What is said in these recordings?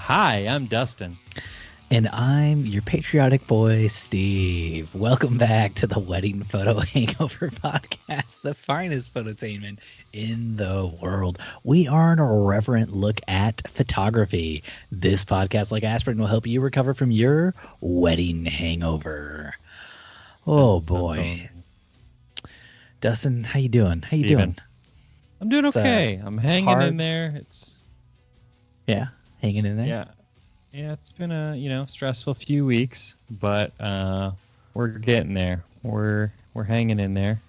Hi, I'm Dustin. And I'm your patriotic boy, Steve. Welcome back to the Wedding Photo Hangover podcast, the finest phototainment in the world. We are an irreverent look at photography. This podcast, like aspirin, will help you recover from your wedding hangover. Oh, boy. Dustin, how you doing? How you doing? I'm doing okay. I'm hanging in there. Yeah, hanging in there? Yeah, it's been a stressful few weeks, but we're getting there. We're hanging in there.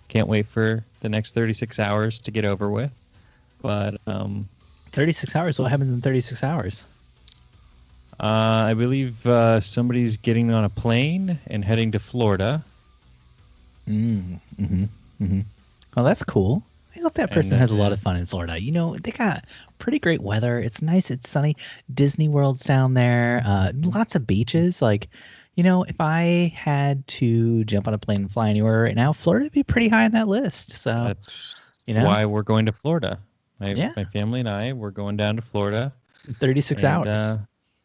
Can't wait for the next 36 hours to get over with. But 36 hours? What happens in 36 hours? I believe somebody's getting on a plane and heading to Florida. Oh, that's cool. I hope that person has a lot of fun in Florida. You know, they got pretty great weather. It's nice. It's sunny. Disney World's down there. Lots of beaches. Like, you know, if I had to jump on a plane and fly anywhere right now, Florida would be pretty high on that list. So that's why we're going to Florida. My family and I, we're going down to Florida. 36 hours.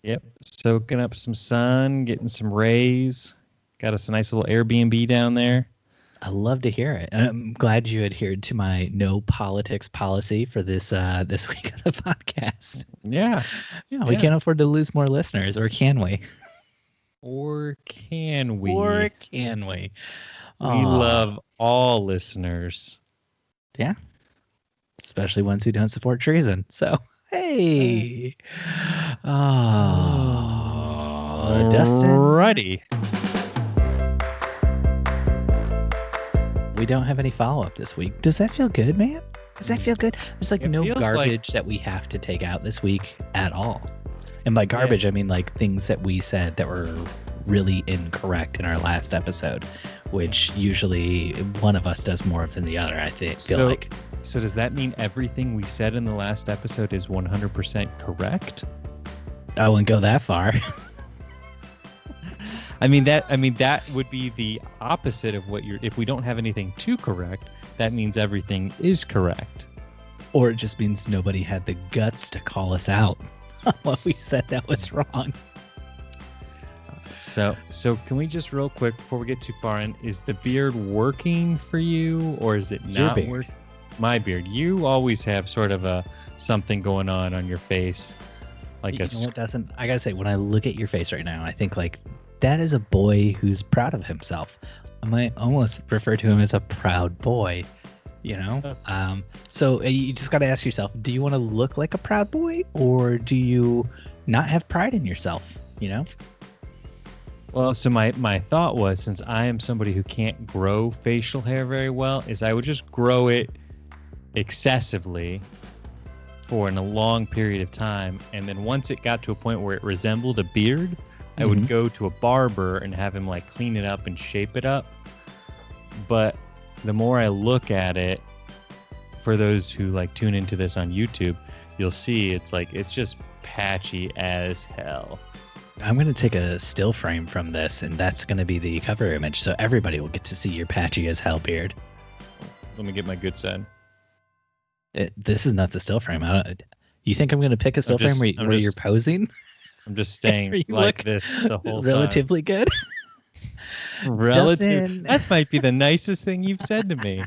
Yep. Soaking up some sun, getting some rays. Got us a nice little Airbnb down there. I love to hear it. I'm glad you adhered to my no politics policy for this week of the podcast. Yeah. We can't afford to lose more listeners, or can we? Or can we? We love all listeners. Yeah. Especially ones who don't support treason. So, hey. Dustin. Righty. We don't have any follow-up this week. Does that feel good, man? Does that feel good? There's no garbage that we have to take out this week at all. And by garbage, I mean like things that we said that were really incorrect in our last episode, which usually one of us does more of than the other, I feel like. So does that mean everything we said in the last episode is 100% correct? I wouldn't go that far. I mean that would be the opposite of what if we don't have anything to correct, that means everything is correct. Or it just means nobody had the guts to call us out on what we said that was wrong. So can we just real quick before we get too far in, is the beard working for you or is it not working? My beard. You always have sort of something going on your face. Like you know what, Dustin? I gotta say, when I look at your face right now, I think like that is a boy who's proud of himself. I might almost refer to him as a proud boy, you know? So you just got to ask yourself, do you want to look like a proud boy or do you not have pride in yourself, you know? Well, so my thought was, since I am somebody who can't grow facial hair very well, is I would just grow it excessively for a long period of time. And then once it got to a point where it resembled a beard, I would go to a barber and have him like clean it up and shape it up. But the more I look at it, for those who like tune into this on YouTube, you'll see it's just patchy as hell. I'm going to take a still frame from this, and that's going to be the cover image, so everybody will get to see your patchy as hell beard. Let me get my good side. This is not the still frame. You think I'm going to pick a still frame where you're posing? I'm just staying like this the whole relatively time. Good. Justin. That might be the nicest thing you've said to me.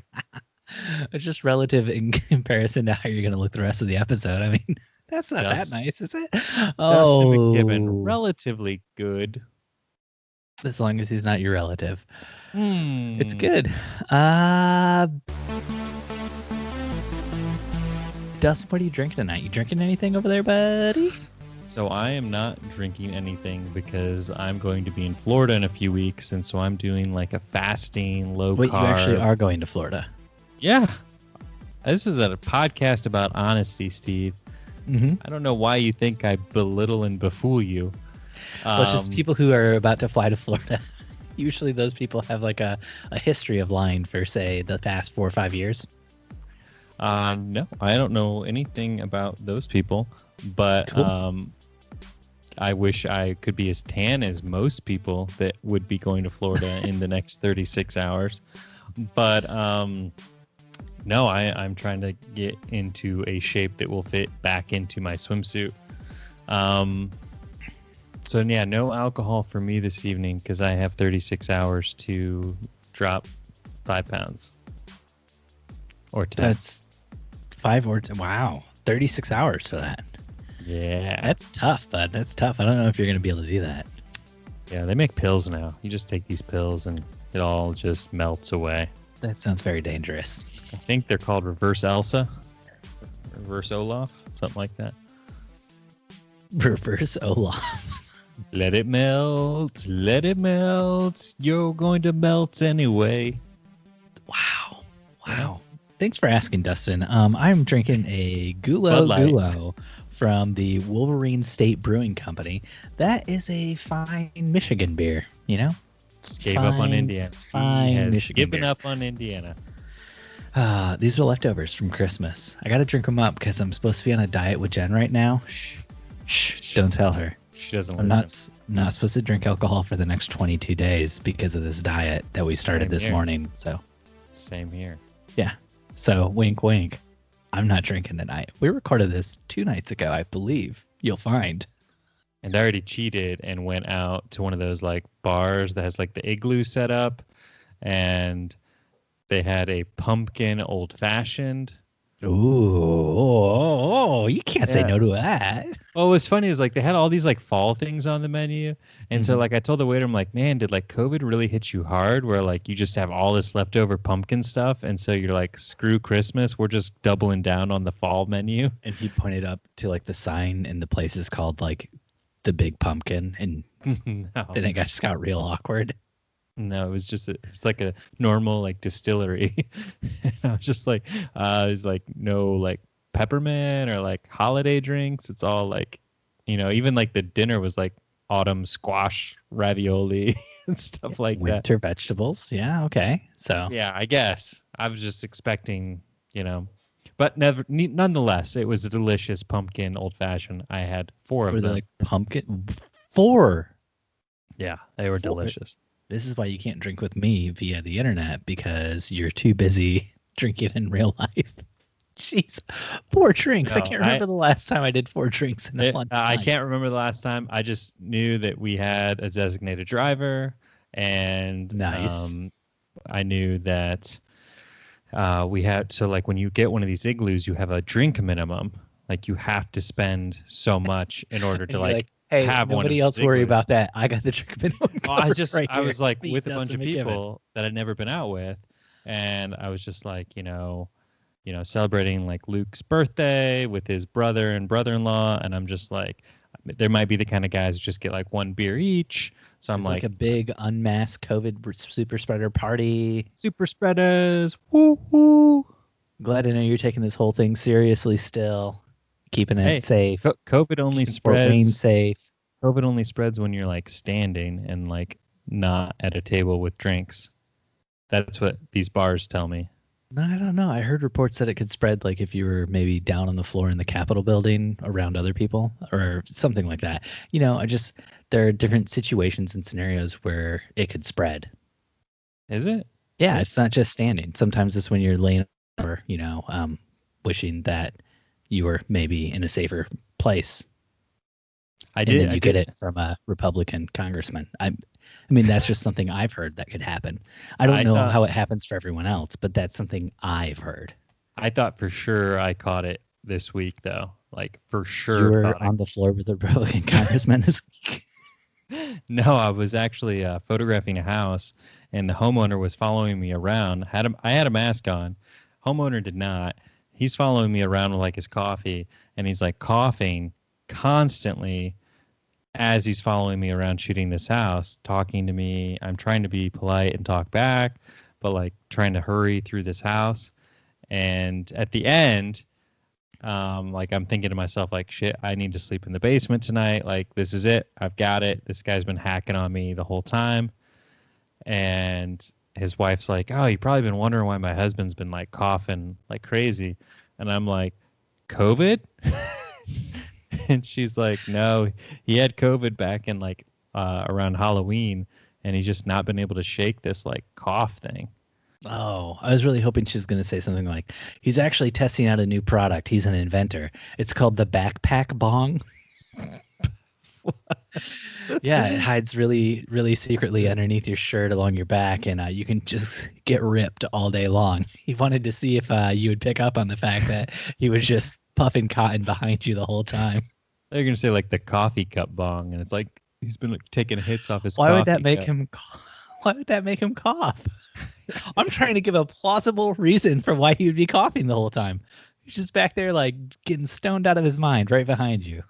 It's just relative in comparison to how you're going to look the rest of the episode. I mean, that's not that nice, is it? Dustin McGibbon, relatively good. As long as he's not your relative. It's good. Dustin, what are you drinking tonight? You drinking anything over there, buddy? So I am not drinking anything because I'm going to be in Florida in a few weeks, and so I'm doing like a fasting, low carb. Wait, you actually are going to Florida? Yeah. This is a podcast about honesty, Steve. I don't know why you think I belittle and befool you. Well, it's just people who are about to fly to Florida. Usually those people have like a history of lying for, say, the past 4 or 5 years. No, I don't know anything about those people, but cool. I wish I could be as tan as most people that would be going to Florida in the next 36 hours. But no, I'm trying to get into a shape that will fit back into my swimsuit. So yeah, no alcohol for me this evening because I have 36 hours to drop 5 pounds or 10. That's 5 or 10. Wow, 36 hours for that. Yeah, That's tough, bud. That's tough. I don't know if you're gonna be able to do that. yeah. They make pills now. You just take these pills and it all just melts away. That sounds very dangerous. I think they're called reverse Elsa, reverse Olaf, something like that. Reverse Olaf. Let it melt, let it melt. You're going to melt anyway. Wow. Thanks for asking, Dustin. I'm drinking a Gulo from the Wolverine State Brewing Company. That is a fine Michigan beer, you know? Just gave up on Indiana. Fine He has Michigan given beer. up on Indiana. These are leftovers from Christmas. I got to drink them up because I'm supposed to be on a diet with Jen right now. Shh, don't tell her. She doesn't I'm listen. not supposed to drink alcohol for the next 22 days because of this diet that we started Same this here. morning. So, Same here. yeah. So, wink, wink. I'm not drinking tonight. We recorded this 2 nights ago, I believe. You'll find. And I already cheated and went out to one of those like bars that has like the igloo set up, and they had a pumpkin old fashioned. Ooh, you can't say Yeah. no to that. Well, what's funny is like they had all these like fall things on the menu, and so Mhm. like I told the waiter, I'm like, man, did like COVID really hit you hard? Where like you just have all this leftover pumpkin stuff, and so you're like, screw Christmas, we're just doubling down on the fall menu. And he pointed up to like the sign, and the place is called like the Big Pumpkin, and No, then it just got real awkward. no, it was just it's like a normal like distillery. And I was just like, it's like no like peppermint or like holiday drinks. It's all like, even like the dinner was like autumn squash ravioli and stuff like that. Winter vegetables. Yeah, okay. So Yeah, I guess I was just expecting, but nonetheless, it was a delicious pumpkin old fashioned. I had 4 of were they them. like pumpkin 4? Yeah, they were 4? delicious. This is why you can't drink with me via the internet, because you're too busy drinking in real life. Jeez, 4 drinks. I No, can't remember the last time I did 4 drinks in one I night. can't remember the last time. I just knew that we had a designated driver, and Nice. I knew that we had. So like when you get one of these igloos, you have a drink minimum. Like you have to spend so much in order to And you're like hey, have one. nobody of else these worry igloos. about that. I got the drink minimum. Well, I covered right here. was like Meet with a bunch Dustin of McKibben. people that I'd never been out with, and I was just like, celebrating like Luke's birthday with his brother and brother-in-law, and I'm just like, there might be the kind of guys who just get like 1 beer each. So I'm It's like like a big unmasked COVID super spreader party. super spreaders, woo woo. Glad to know you're taking this whole thing seriously still, keeping it Hey, safe. COVID only keeping Fort Wayne spreads. safe. COVID only spreads when you're like standing and like not at a table with drinks. That's what these bars tell me. No, I don't know. I heard reports that it could spread like if you were maybe down on the floor in the Capitol building around other people or something like that. There are different situations and scenarios where it could spread. Is it? Yeah, it's not just standing. Sometimes it's when you're laying or, wishing that you were maybe in a safer place. I And did. then I you did. get it from a Republican congressman. I mean, that's just something I've heard that could happen. I don't I know thought- how it happens for everyone else, but that's something I've heard. I thought for sure I caught it this week, though. Like for sure. You were thought I- on the floor with a Republican congressman this week. No, I was actually photographing a house, and the homeowner was following me around. I had a mask on. Homeowner did not. He's following me around with like his coffee, and he's like coughing constantly as he's following me around shooting this house, talking to me. I'm trying to be polite and talk back, but like trying to hurry through this house. And at the end, like I'm thinking to myself, like, shit, I need to sleep in the basement tonight. Like, this is it. I've got it. This guy's been hacking on me the whole time. And his wife's like, oh, you've probably been wondering why my husband's been like coughing like crazy. And I'm like, COVID? And she's like, no, he had COVID back in like around Halloween, and he's just not been able to shake this like cough thing. Oh, I was really hoping she was going to say something like, he's actually testing out a new product. He's an inventor. It's called the backpack bong. Yeah, it hides really, really secretly underneath your shirt along your back, and you can just get ripped all day long. He wanted to see if you would pick up on the fact that he was just puffing cotton behind you the whole time. They're gonna say like the coffee cup bong, and it's like he's been like, taking hits off his. Why would that coffee make cup. him? Why would that make him cough? I'm trying to give a plausible reason for why he would be coughing the whole time. He's just back there like getting stoned out of his mind right behind you.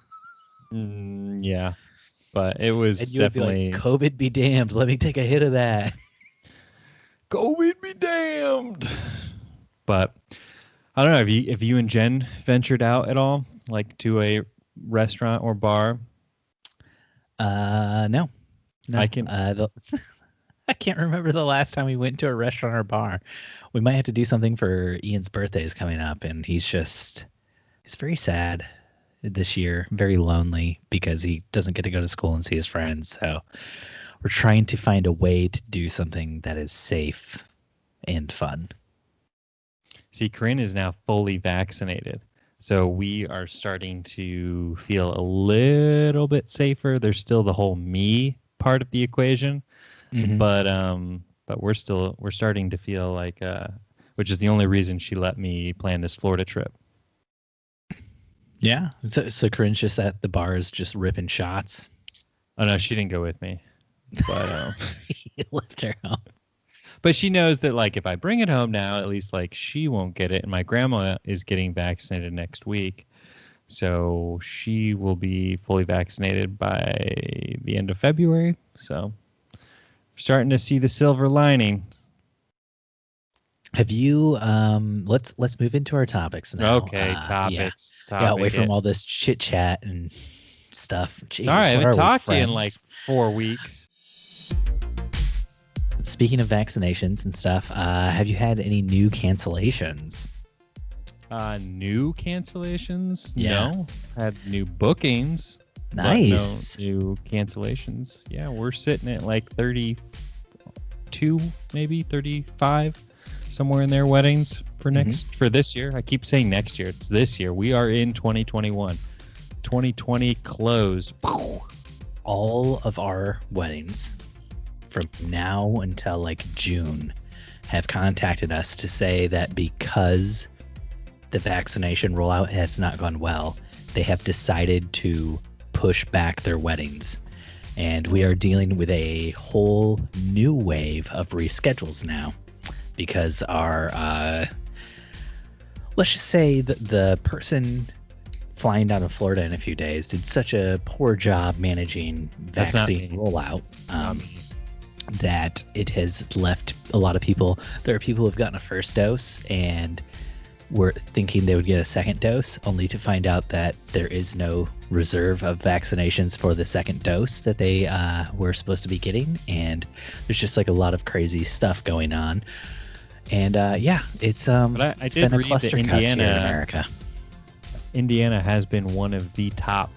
Yeah, but it was And you definitely would be like, COVID be damned. Let me take a hit of that. COVID be damned. But I don't know if you and Jen ventured out at all, like to a restaurant or bar. No. I can. I can't remember the last time we went to a restaurant or bar. We might have to do something for Ian's birthday is coming up, and he's very sad this year, very lonely because he doesn't get to go to school and see his friends. So we're trying to find a way to do something that is safe and fun. See, Corinne is now fully vaccinated, so we are starting to feel a little bit safer. There's still the whole me part of the equation. Mm-hmm. But we're starting to feel like, which is the only reason she let me plan this Florida trip. Yeah. So Corinne's just at the bars, just ripping shots. Oh no, she didn't go with me, but He left her home. but she knows that like if I bring it home now, at least like she won't get it, and my grandma is getting vaccinated next week, so she will be fully vaccinated by the end of February. So. Starting to see the silver lining. Have you let's move into our topics now. Okay, topics. Yeah, away from all this chit chat and stuff. Jeez, sorry, I haven't talked to you in friends? like 4 weeks. Speaking of vaccinations and stuff, have you had any new cancellations? New cancellations? Yeah. No. Had new bookings. Nice. But no new cancellations. Yeah, we're sitting at like 32, maybe 35, somewhere in there weddings for for this year. I keep saying next year. It's this year. We are in 2021. 2020 closed. All of our weddings from now until like June have contacted us to say that because the vaccination rollout has not gone well, they have decided to push back their weddings, and we are dealing with a whole new wave of reschedules now because our let's just say that the person flying down to Florida in a few days did such a poor job managing vaccine rollout that it has left a lot of people. There are people who have gotten a first dose and were thinking they would get a second dose, only to find out that there is no reserve of vaccinations for the second dose that they were supposed to be getting, and there's just like a lot of crazy stuff going on. And it's but I it's did been a read cluster that cuss here in America. Indiana has been one of the top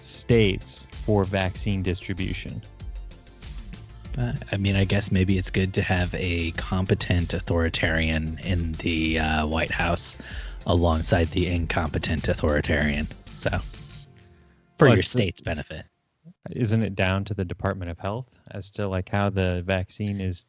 states for vaccine distribution. I mean, I guess maybe it's good to have a competent authoritarian in the White House alongside the incompetent authoritarian. So, for your state's benefit. Isn't it down to the Department of Health as to like how the vaccine is?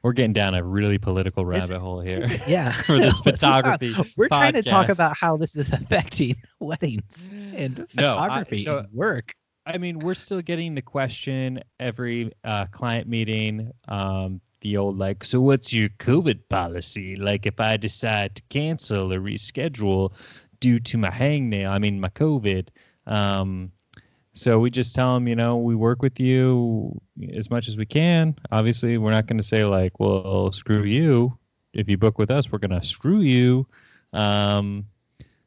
We're getting down a really political rabbit hole here. Yeah. For this photography We're trying to talk podcast. about how this is affecting weddings and photography and work. I mean, we're still getting the question every client meeting, the old like, so what's your COVID policy? Like if I decide to cancel or reschedule due to my my COVID. So we just tell them, we work with you as much as we can. Obviously, we're not going to say like, well, screw you. If you book with us, we're going to screw you.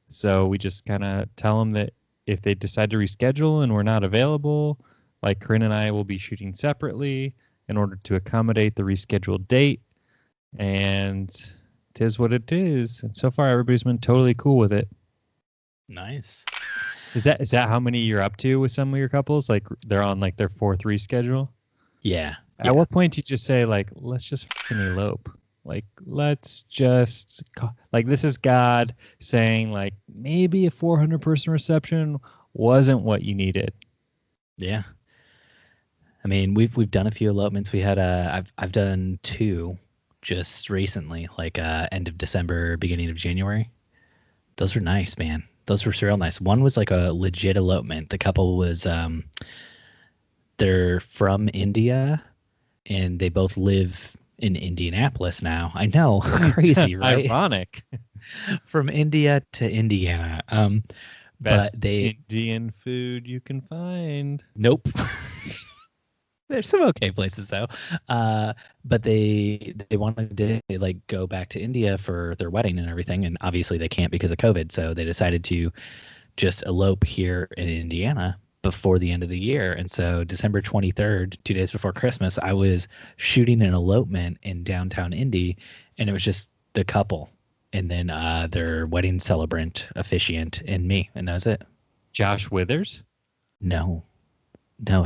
So we just kind of tell them that if they decide to reschedule and we're not available, like Corinne and I will be shooting separately in order to accommodate the rescheduled date. And 'tis what it is. And so far, everybody's been totally cool with it. Nice. Is that how many you're up to with some of your couples? Like they're on like their 4-3 schedule? Yeah. At what point do you just say like, let's just fucking elope? Like, let's just like, this is God saying like maybe a 400 person reception wasn't what you needed. Yeah. I mean, we've done a few elopements. We had I've done two just recently, like end of December, beginning of January. Those were nice, man. Those were real nice. One was like a legit elopement. The couple was they're from India and they both live in Indianapolis now. I know, crazy, right? Ironic. From India to Indiana. But Best they Indian food you can find. nope. There's some okay places though. But they wanted to like go back to India for their wedding and everything, and obviously they can't because of COVID. So they decided to just elope here in Indiana before the end of the year. And so December 23rd, 2 days before Christmas, I was shooting an elopement in downtown Indy, and it was just the couple, and then their wedding celebrant, officiant, and me, and that was it. Josh Withers? No,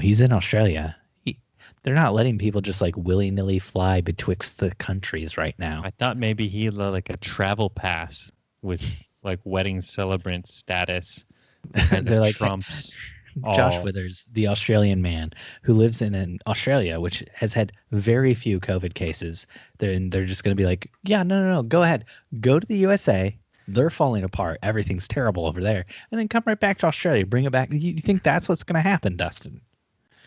he's in Australia. They're not letting people just like willy-nilly fly betwixt the countries right now. I thought maybe he had like a travel pass with like wedding celebrant status. They're like Trump's. Josh Withers, the Australian man who lives in Australia, which has had very few COVID cases. They're just going to be like, yeah, no, go ahead. Go to the USA. They're falling apart. Everything's terrible over there. And then come right back to Australia. Bring it back. You think that's what's going to happen, Dustin?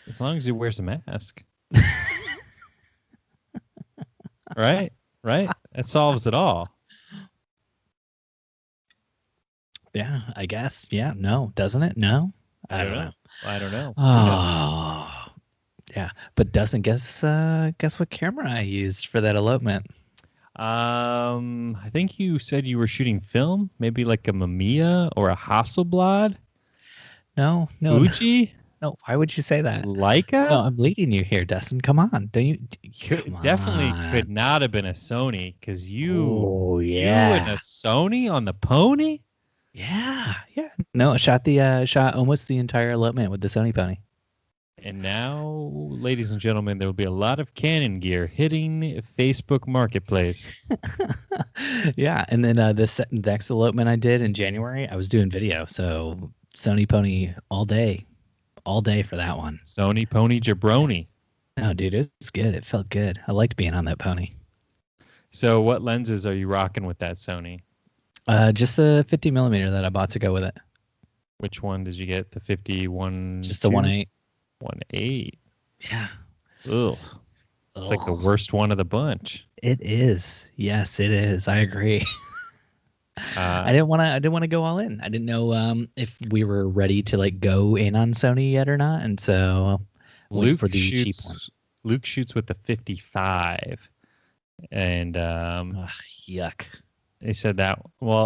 As long as he wears a mask. Right? That solves it all. Yeah, I guess. Yeah, no, doesn't it? No? I don't know. I don't know. Oh, yeah. But Dustin, guess what camera I used for that elopement? I think you said you were shooting film, maybe like a Mamiya or a Hasselblad. No. Fuji? No, why would you say that? Leica? No, I'm leading you here, Dustin. Come on. Don't you? Definitely could not have been a Sony because you and a Sony on the pony? Yeah. No, I shot almost the entire elopement with the Sony pony. And now, ladies and gentlemen, there will be a lot of Canon gear hitting Facebook Marketplace. Yeah, and then the next elopement I did in January, I was doing video, so Sony pony all day for that one. Sony pony jabroni. No, dude, it was good. It felt good. I liked being on that pony. So what lenses are you rocking with that Sony? Just the 50 millimeter that I bought to go with it. Which one did you get? The 51? Just the 1.8. 1.8. Yeah. Ugh. It's like the worst one of the bunch. It is. Yes, it is. I agree. I didn't want to go all in. I didn't know if we were ready to like go in on Sony yet or not, and so Luke for the cheap one. Luke shoots with the 55, and yuck. They said that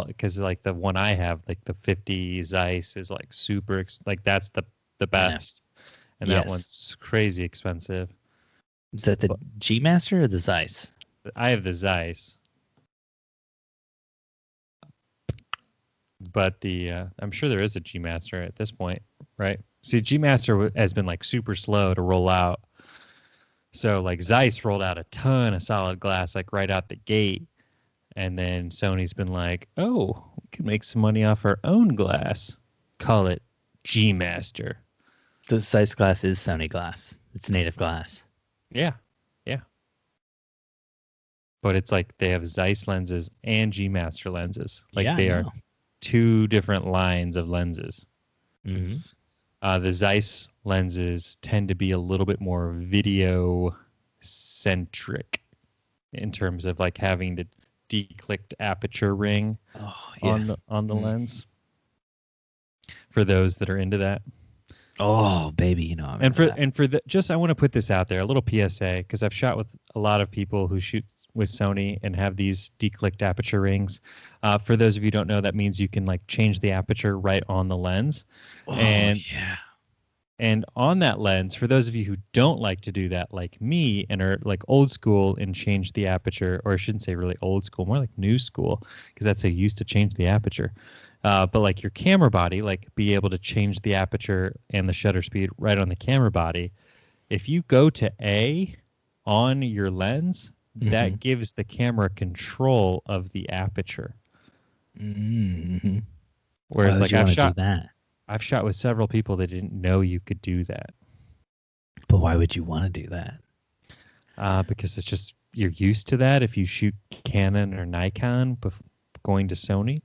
because like the one I have, like the 50 Zeiss is like super, like that's the best, and that one's crazy expensive. Is that the G Master or the Zeiss? I have the Zeiss. But I'm sure there is a G Master at this point, right? See, G Master has been like super slow to roll out. So like Zeiss rolled out a ton of solid glass like right out the gate, and then Sony's been like, oh, we can make some money off our own glass. Call it G Master. The Zeiss glass is Sony glass. It's native glass. Yeah. But it's like they have Zeiss lenses and G Master lenses. Like they are two different lines of lenses. Mm-hmm. The Zeiss lenses tend to be a little bit more video centric in terms of like having the declicked aperture ring on the lens. For those that are into that. Oh, baby, you know. I want to put this out there, a little PSA, because I've shot with a lot of people who shoot with Sony and have these declicked aperture rings. For those of you who don't know, that means you can like change the aperture right on the lens. And on that lens, for those of you who don't like to do that, like me, and are like old school and change the aperture, or I shouldn't say really old school, more like new school, because that's how you used to change the aperture. But like your camera body, like be able to change the aperture and the shutter speed right on the camera body. If you go to A on your lens, that gives the camera control of the aperture. Mm-hmm. Whereas like I've shot that. I've shot with several people that didn't know you could do that. But why would you want to do that? Because it's just you're used to that if you shoot Canon or Nikon going to Sony,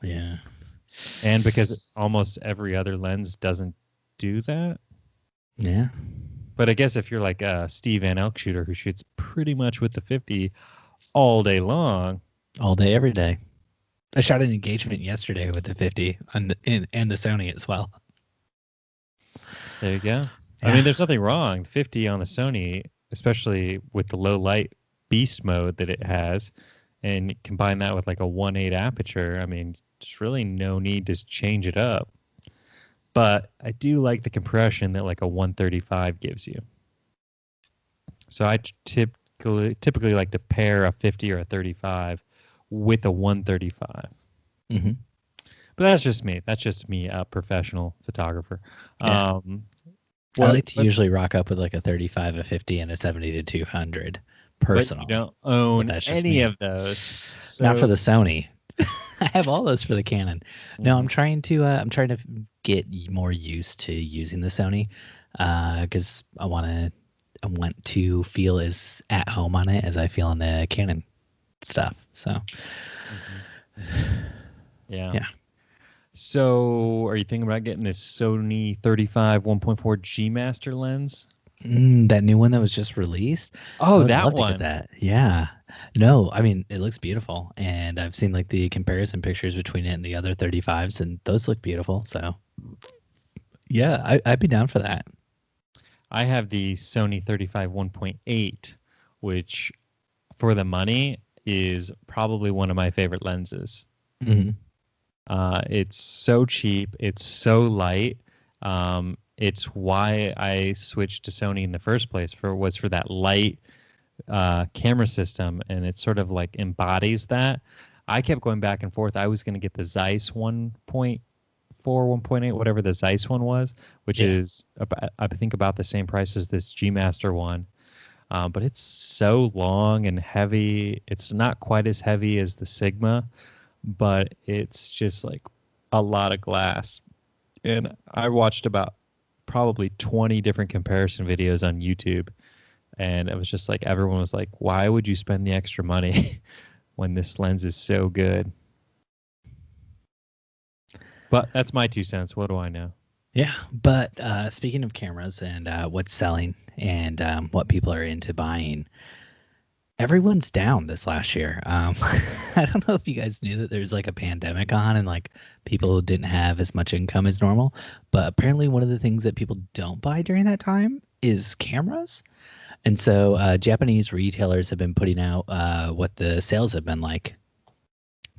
Yeah. and because almost every other lens doesn't do that. Yeah. But I guess if you're like a Steve Van Elk shooter who shoots pretty much with the 50 all day long, All day, every day. I shot an engagement yesterday with the 50 and the Sony as well. there you go. Yeah. I mean, there's nothing wrong. 50 on the Sony, especially with the low light beast mode that it has, and combine that with like a 1.8 aperture. I mean, there's really no need to change it up. But I do like the compression that like a 135 gives you. So I typically like to pair a 50 or a 35 with a 135. Mm-hmm. But that's just me. That's just me, a professional photographer. Yeah. Well, I like to usually rock up with like a 35, a 50, and a 70 to 200 personally. But you don't own that's just any me. of those. So... Not for the Sony. I have all those for the Canon. No, I'm trying to get more used to using the Sony because I want to feel as at home on it as I feel on the Canon stuff. So yeah. So are you thinking about getting this Sony 35 1.4 G Master lens? That new one that was just released? Oh, that one. That. Yeah. No, I mean, it looks beautiful. And I've seen like the comparison pictures between it and the other 35s, and those look beautiful. So yeah, I'd be down for that. I have the Sony 35 1.8, which for the money is probably one of my favorite lenses. Mm-hmm. It's so cheap. It's so light. It's why I switched to Sony in the first place for that light camera system, and it sort of like embodies that. I kept going back and forth. I was going to get the Zeiss 1.4, 1.8, whatever the Zeiss one was, which is I think about the same price as this G Master one. But it's so long and heavy. It's not quite as heavy as the Sigma, but it's just like a lot of glass. And I watched about probably 20 different comparison videos on YouTube, and it was just like everyone was like, why would you spend the extra money when this lens is so good? But that's my 2 cents. What do I know? Yeah, but speaking of cameras and what's selling and what people are into buying, everyone's down this last year. I don't know if you guys knew that there's like a pandemic on and like people didn't have as much income as normal, but apparently one of the things that people don't buy during that time is cameras. And so Japanese retailers have been putting out what the sales have been like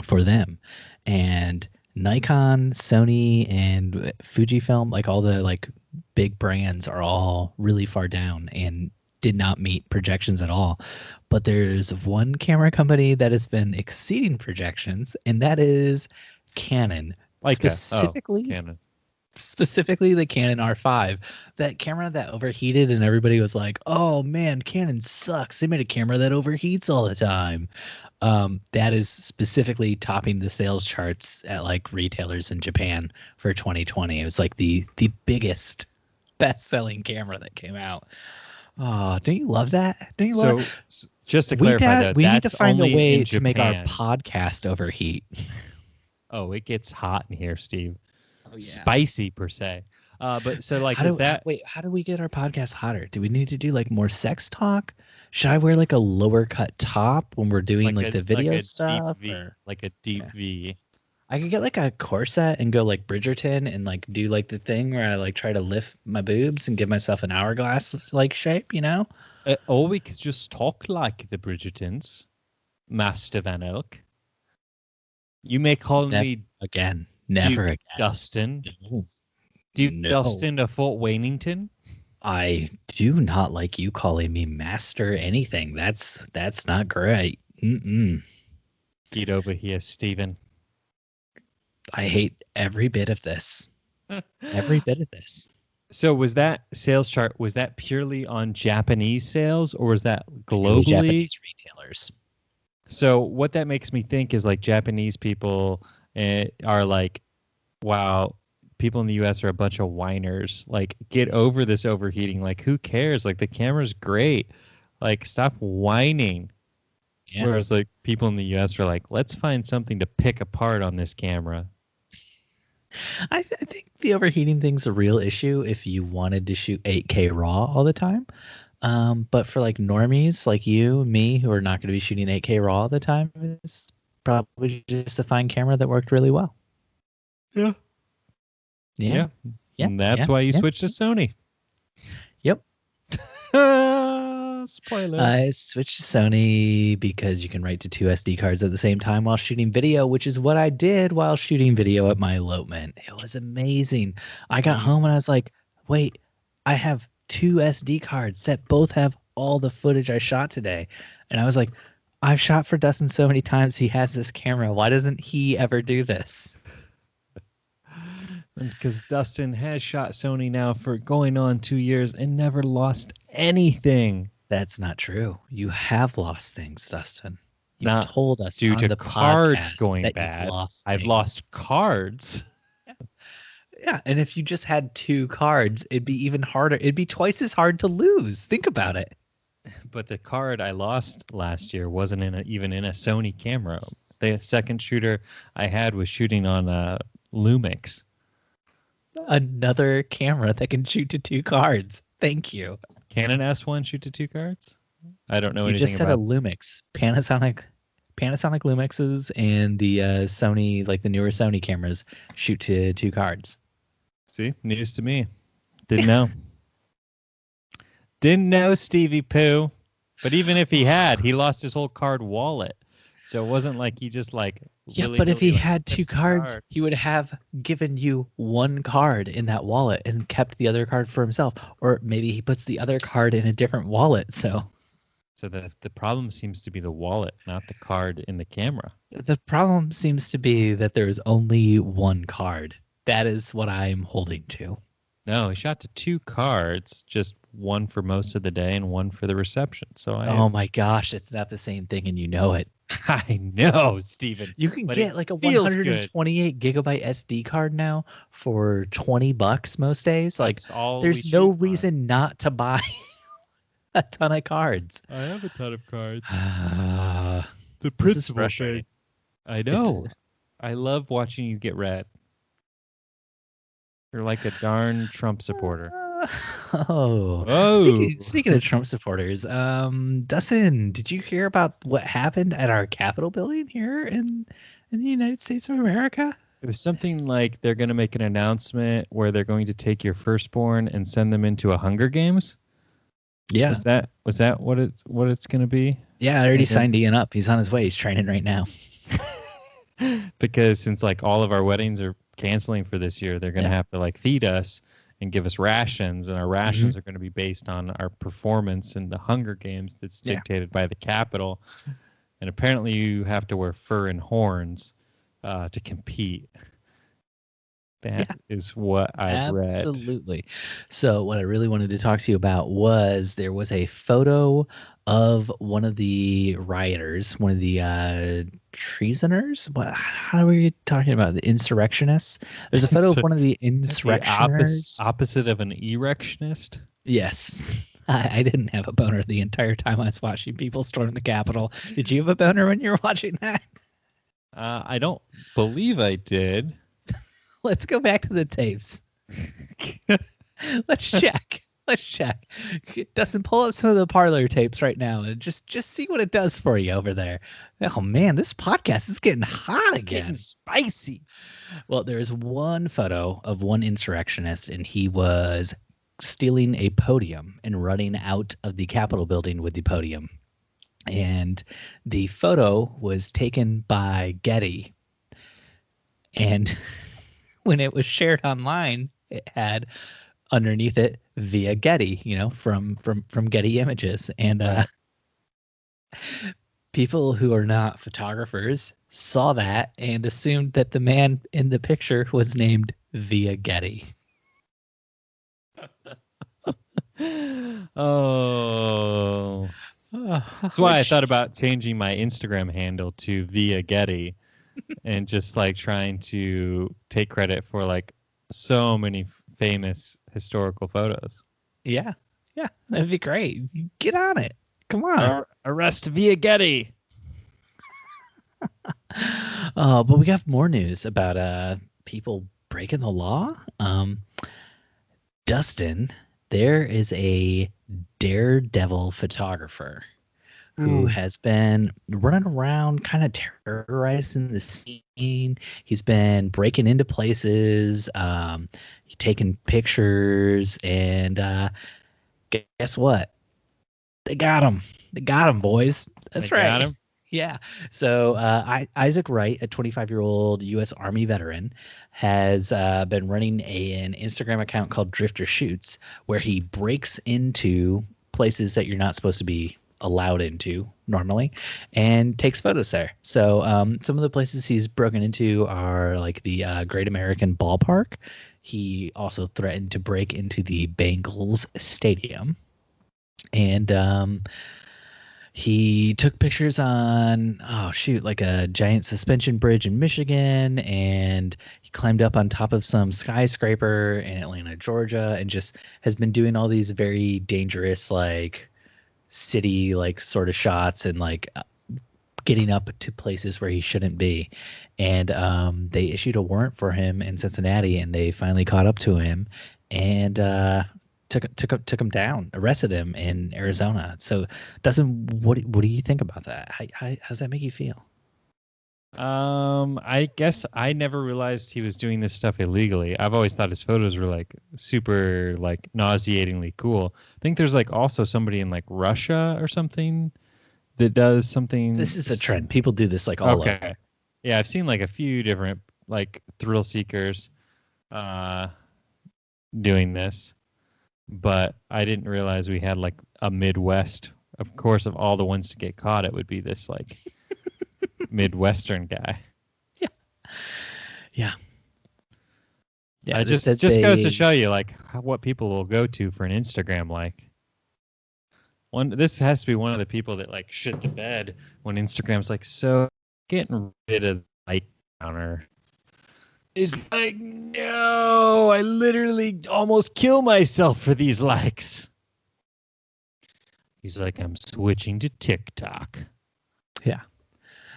for them. And Nikon, Sony, and Fujifilm, like all the like big brands are all really far down and did not meet projections at all. But there's one camera company that has been exceeding projections, and that is Canon. Canon. Specifically the Canon R5, that camera that overheated and everybody was like, oh man, Canon sucks, they made a camera that overheats all the time. That is specifically topping the sales charts at like retailers in Japan for 2020. It was like the biggest best-selling camera that came out. Oh, don't you love that? Don't you love just to clarify that, we need to find a way to make our podcast overheat. Oh, it gets hot in here, Steve. Oh, yeah. Spicy per se. But so like, how do we get our podcast hotter? Do we need to do like more sex talk? Should I wear like a lower cut top when we're doing like the video stuff? Like a deep V. I could get like a corset and go like Bridgerton and like do like the thing where I like try to lift my boobs and give myself an hourglass like shape, you know? Or we could just talk like the Bridgertons, Master Van Elk. You may call me again. Never Duke again. Dustin. No. Duke Dustin of Fort Waynington. I do not like you calling me master anything. That's not great. Get over here, Stephen. I hate every bit of this. Every bit of this. So was that sales chart, was that purely on Japanese sales or was that globally? Japanese retailers. So what that makes me think is like Japanese people are like, wow, people in the US are a bunch of whiners. Like, get over this overheating. Like, who cares? Like, the camera's great. Like, stop whining. Yeah. Whereas, like, people in the US are like, let's find something to pick apart on this camera. I think the overheating thing's a real issue if you wanted to shoot 8K RAW all the time. But for like normies like you, me, who are not going to be shooting 8K RAW all the time, it's probably just a fine camera that worked really well. Yeah. Yeah. And that's why you switched to Sony. Yep. Spoiler. I switched to Sony because you can write to 2 SD cards at the same time while shooting video, which is what I did while shooting video at my elopement. It was amazing. I got home and I was like, wait, I have 2 SD cards that both have all the footage I shot today. And I was like, I've shot for Dustin so many times. He has this camera. Why doesn't he ever do this? Because Dustin has shot Sony now for going on 2 years and never lost anything. That's not true. You have lost things, Dustin. You Not told us due on to the cards podcast going that bad. I've I've lost cards. Yeah, and if you just had 2 cards, it'd be even harder. It'd be twice as hard to lose. Think about it. But the card I lost last year wasn't even in a Sony camera. The second shooter I had was shooting on Lumix. Another camera that can shoot to 2 cards. Thank you. Canon S1 shoot to 2 cards? I don't know You anything just said about a Lumix. Panasonic Lumixes and the Sony, like the newer Sony cameras, shoot to 2 cards. See? News to me. Didn't know. Didn't know, Stevie Pooh. But even if he had, he lost his whole card wallet. So it wasn't like he just like... Yeah, but if he had 2 cards, he would have given you 1 card in that wallet and kept the other card for himself. Or maybe he puts the other card in a different wallet. So the problem seems to be the wallet, not the card in the camera. the problem seems to be that there is only 1 card. That is what I'm holding to. No, he shot to 2 cards, just 1 for most of the day and 1 for the reception. So Oh my gosh, it's not the same thing and you know it. I know, Steven. You can get like a 128 gigabyte SD card now for $20 most days. Like, there's no reason not to buy a ton of cards. I have a ton of cards. The principal thing. I know. I love watching you get red. You're like a darn Trump supporter. Speaking of Trump supporters, Dustin, did you hear about what happened at our Capitol building here in the United States of America? It was something like they're going to make an announcement where they're going to take your firstborn and send them into a Hunger Games. Yeah. Was that what it's going to be? Yeah, I already signed Ian up. He's on his way. He's training right now. Because since like all of our weddings are canceling for this year, they're going to have to like feed us and give us rations, and our rations are going to be based on our performance in the Hunger Games that's dictated by the Capitol. And apparently you have to wear fur and horns to compete. That is what I've read. Absolutely. So what I really wanted to talk to you about was there was a photo of one of the rioters, one of the treasoners. How are we talking about? The insurrectionists? There's a photo of one of the insurrectioners. The opposite of an erectionist? Yes. I didn't have a boner the entire time I was watching people storm the Capitol. Did you have a boner when you were watching that? I don't believe I did. Let's go back to the tapes. Let's check. Dustin, pull up some of the parlor tapes right now and just see what it does for you over there. Oh man, this podcast is getting hot again. Getting spicy. Well, there's one photo of one insurrectionist, and he was stealing a podium and running out of the Capitol building with the podium. And the photo was taken by Getty. And when it was shared online, it had underneath it via Getty, from Getty Images. And people who are not photographers saw that and assumed that the man in the picture was named via Getty. That's why I thought about changing my Instagram handle to via Getty and just like trying to take credit for like so many famous historical photos. Yeah, that'd be great. Get on it. Come on. Arrest via Getty. But we got more news about people breaking the law. Dustin, there is a daredevil photographer who has been running around kind of terrorizing the scene. He's been breaking into places, taking pictures, and guess what? They got him. They got him, boys. That's They right. got him? Yeah. So Isaac Wright, a 25-year-old U.S. Army veteran, has been running an Instagram account called Drifter Shoots, where he breaks into places that you're not supposed to be allowed into normally and takes photos there. So some of the places he's broken into are like the Great American Ballpark. He also threatened to break into the Bengals Stadium. And he took pictures on, like a giant suspension bridge in Michigan, and he climbed up on top of some skyscraper in Atlanta, Georgia, and just has been doing all these very dangerous, like, city, like, sort of shots and, like, getting up to places where he shouldn't be. And they issued a warrant for him in Cincinnati, and they finally caught up to him and took him down, arrested him in Arizona. So, Dustin, what do you think about that? How does that make you feel? I guess I never realized he was doing this stuff illegally. I've always thought his photos were like super like nauseatingly cool. I think there's like also somebody in like Russia or something that does something. This is a trend. People do this like all over. Yeah, I've seen like a few different like thrill seekers doing this, but I didn't realize we had like a Midwest. Of course, of all the ones to get caught, it would be this like Midwestern guy. Yeah. It just goes to show you like what people will go to for an Instagram like. This has to be one of the people that like shit the bed when Instagram's like, so getting rid of the like counter is like, no, I literally almost kill myself for these likes. He's like, I'm switching to TikTok. Yeah.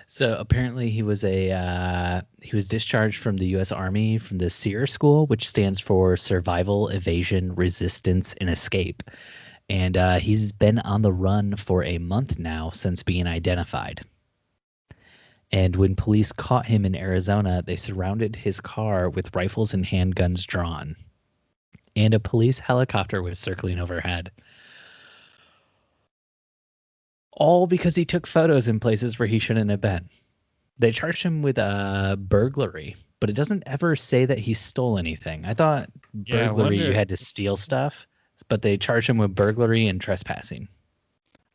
So apparently he was discharged from the U.S. Army from the SEER school, which stands for Survival, Evasion, Resistance, and Escape. And he's been on the run for a month now since being identified. And when police caught him in Arizona, they surrounded his car with rifles and handguns drawn. And a police helicopter was circling overhead. All because he took photos in places where he shouldn't have been. They charged him with burglary, but it doesn't ever say that he stole anything. I thought burglary, you had to steal stuff, but they charged him with burglary and trespassing.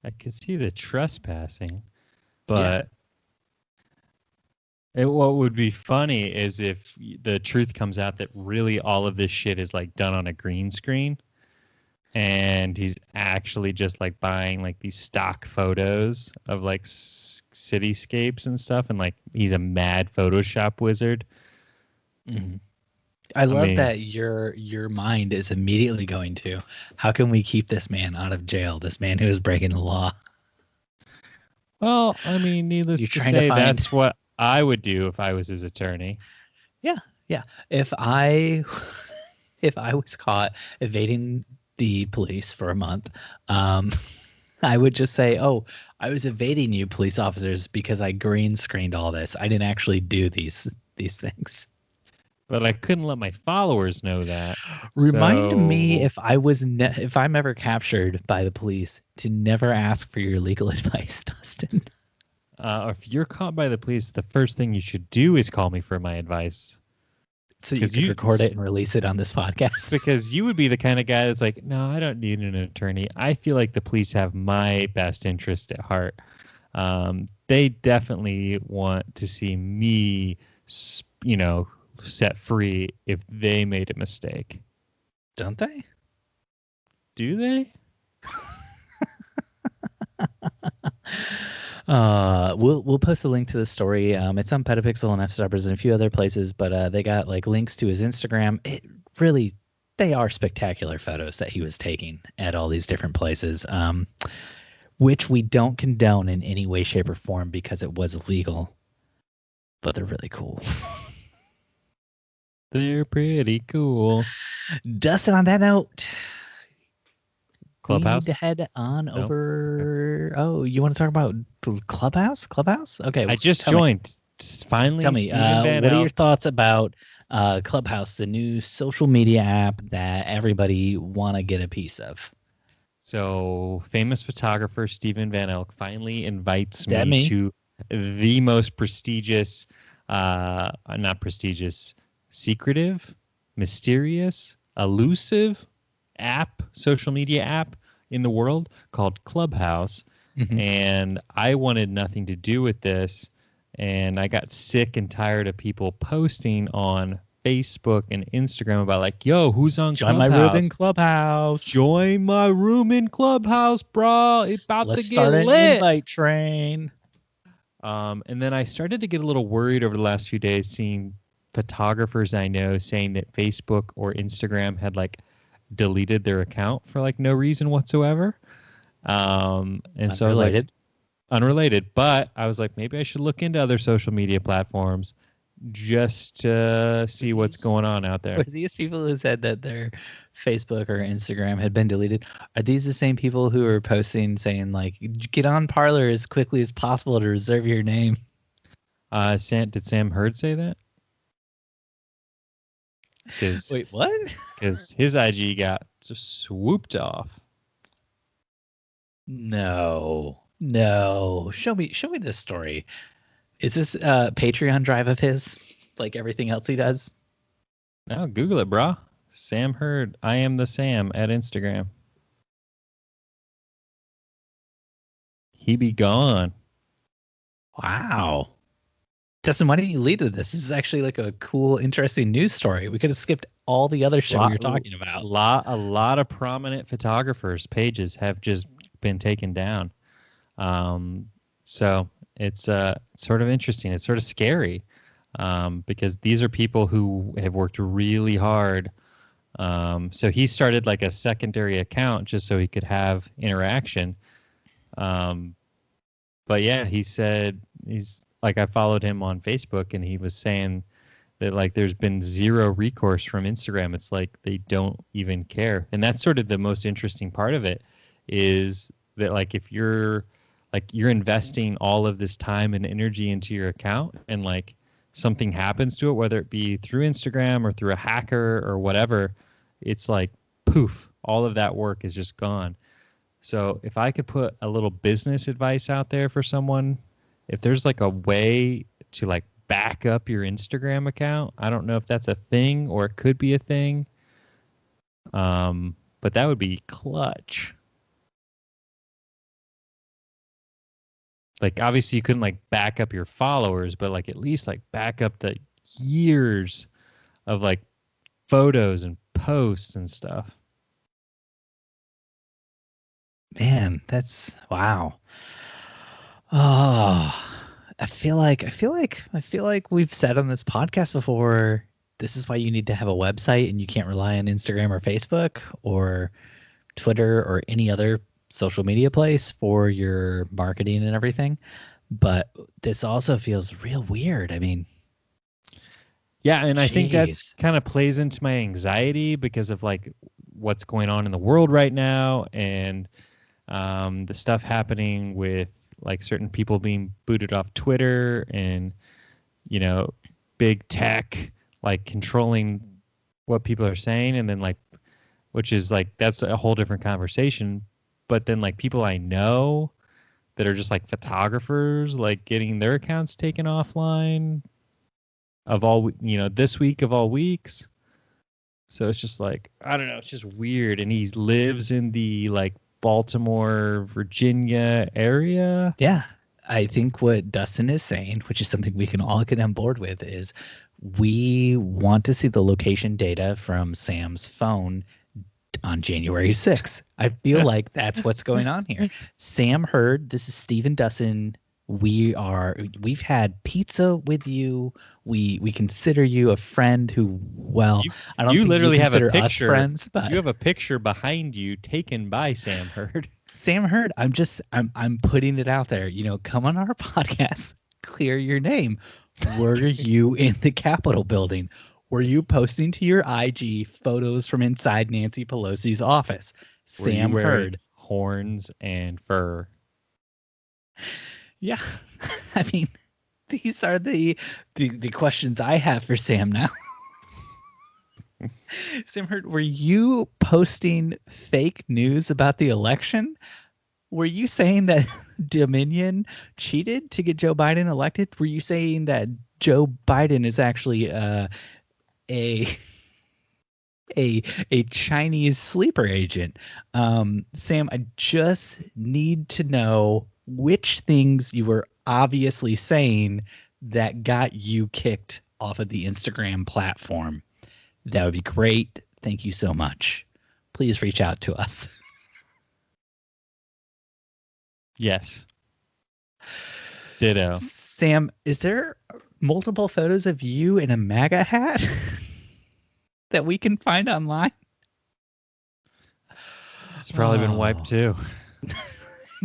I could see the trespassing, but what would be funny is if the truth comes out that really all of this shit is like done on a green screen. And he's actually just like buying like these stock photos of like cityscapes and stuff, and like he's a mad Photoshop wizard. Mm-hmm. I love that your mind is immediately going to, how can we keep this man out of jail? This man who is breaking the law. Well, I mean, needless to say, that's what I would do if I was his attorney. Yeah. If I was caught evading the police for a month, I would just say, I was evading you, police officers, because I green screened all this. I didn't actually do these things. But I couldn't let my followers know that. Remind me if I'm ever captured by the police to never ask for your legal advice, Dustin. If you're caught by the police, the first thing you should do is call me for my advice. So you could record it and release it on this podcast. Because you would be the kind of guy that's like, no, I don't need an attorney. I feel like the police have my best interest at heart. They definitely want to see me, set free if they made a mistake. Don't they? Do they? We'll post a link to the story. It's on Petapixel and Fstoppers and a few other places, but they got like links to his Instagram. It really, they are spectacular photos that he was taking at all these different places, which we don't condone in any way, shape, or form because it was illegal, but they're really cool. They're pretty cool. Dustin, on that note, Clubhouse? we need to head on over. Oh, you want to talk about Clubhouse? Clubhouse? Okay. I just joined. Finally, tell me, what are your thoughts about Clubhouse, the new social media app that everybody want to get a piece of? So, famous photographer Steven Van Elk finally invites me to the most prestigious, not prestigious, secretive, mysterious, elusive app, social media app in the world called Clubhouse. And I wanted nothing to do with this. And I got sick and tired of people posting on Facebook and Instagram about like, yo, who's on Join Clubhouse? my room in Clubhouse. Join my room in Clubhouse, bro. It's about Let's to get start lit. an invite train. And then I started to get a little worried over the last few days seeing photographers I know saying that Facebook or Instagram had like deleted their account for like no reason whatsoever. And so I was like, unrelated, but I was like, maybe I should look into other social media platforms just to see what's going on out there. Were these people who said that their Facebook or Instagram had been deleted, are these the same people who are posting saying like, get on Parler as quickly as possible to reserve your name? Did Sam Hurd say that? Wait, what? Because his IG got just swooped off. No. Show me this story. Is this Patreon drive of his, like everything else he does? No, Google it, brah. Sam Hurd, I am the Sam at Instagram. He be gone. Wow. Dustin, why didn't you lead with this? This is actually like a cool, interesting news story. We could have skipped all the other shit we were talking about. A lot of prominent photographers' pages have just been taken down. So it's sort of interesting. It's sort of scary because these are people who have worked really hard. So he started like a secondary account just so he could have interaction. But yeah, he said he's like, I followed him on Facebook and he was saying that like there's been zero recourse from Instagram. It's like they don't even care. And that's sort of the most interesting part of it is that like if you're investing all of this time and energy into your account and like something happens to it, whether it be through Instagram or through a hacker or whatever, it's like poof, all of that work is just gone. So if I could put a little business advice out there for someone, if there's like a way to like back up your Instagram account, I don't know if that's a thing or it could be a thing. But that would be clutch. Like obviously you couldn't like back up your followers, but like at least like back up the years of like photos and posts and stuff. Man, that's wow. Oh, I feel like we've said on this podcast before, this is why you need to have a website and you can't rely on Instagram or Facebook or Twitter or any other social media place for your marketing and everything. But this also feels real weird. I mean, yeah, and I think that's kind of plays into my anxiety because of like what's going on in the world right now and the stuff happening with like certain people being booted off Twitter and, you know, big tech like controlling what people are saying. And then like, which is like, that's a whole different conversation. But then like people I know that are just like photographers, like getting their accounts taken offline of all, you know, this week of all weeks. So it's just like, I don't know, it's just weird. And he lives in the like Baltimore, Virginia area. Yeah. I think what Dustin is saying, which is something we can all get on board with, is we want to see the location data from Sam's phone on January 6th. I feel like that's what's going on here. Sam Hurd, this is Steve and Dustin We've had pizza with you. We consider you a friend who, well, I don't You think you literally have a consider us picture. friends, but You have a picture behind you taken by Sam Hurd. Sam Hurd, I'm putting it out there. Come on our podcast, clear your name. Were you in the Capitol building? Were you posting to your IG photos from inside Nancy Pelosi's office? Were you Sam wearing Hurd. horns and fur? Yeah. I mean, these are the questions I have for Sam now. Sam Hurd, were you posting fake news about the election? Were you saying that Dominion cheated to get Joe Biden elected? Were you saying that Joe Biden is actually a Chinese sleeper agent? Sam, I just need to know which things you were obviously saying that got you kicked off of the Instagram platform. That would be great. Thank you so much. Please reach out to us. Yes. Ditto. Sam, is there multiple photos of you in a MAGA hat that we can find online? It's probably been wiped too.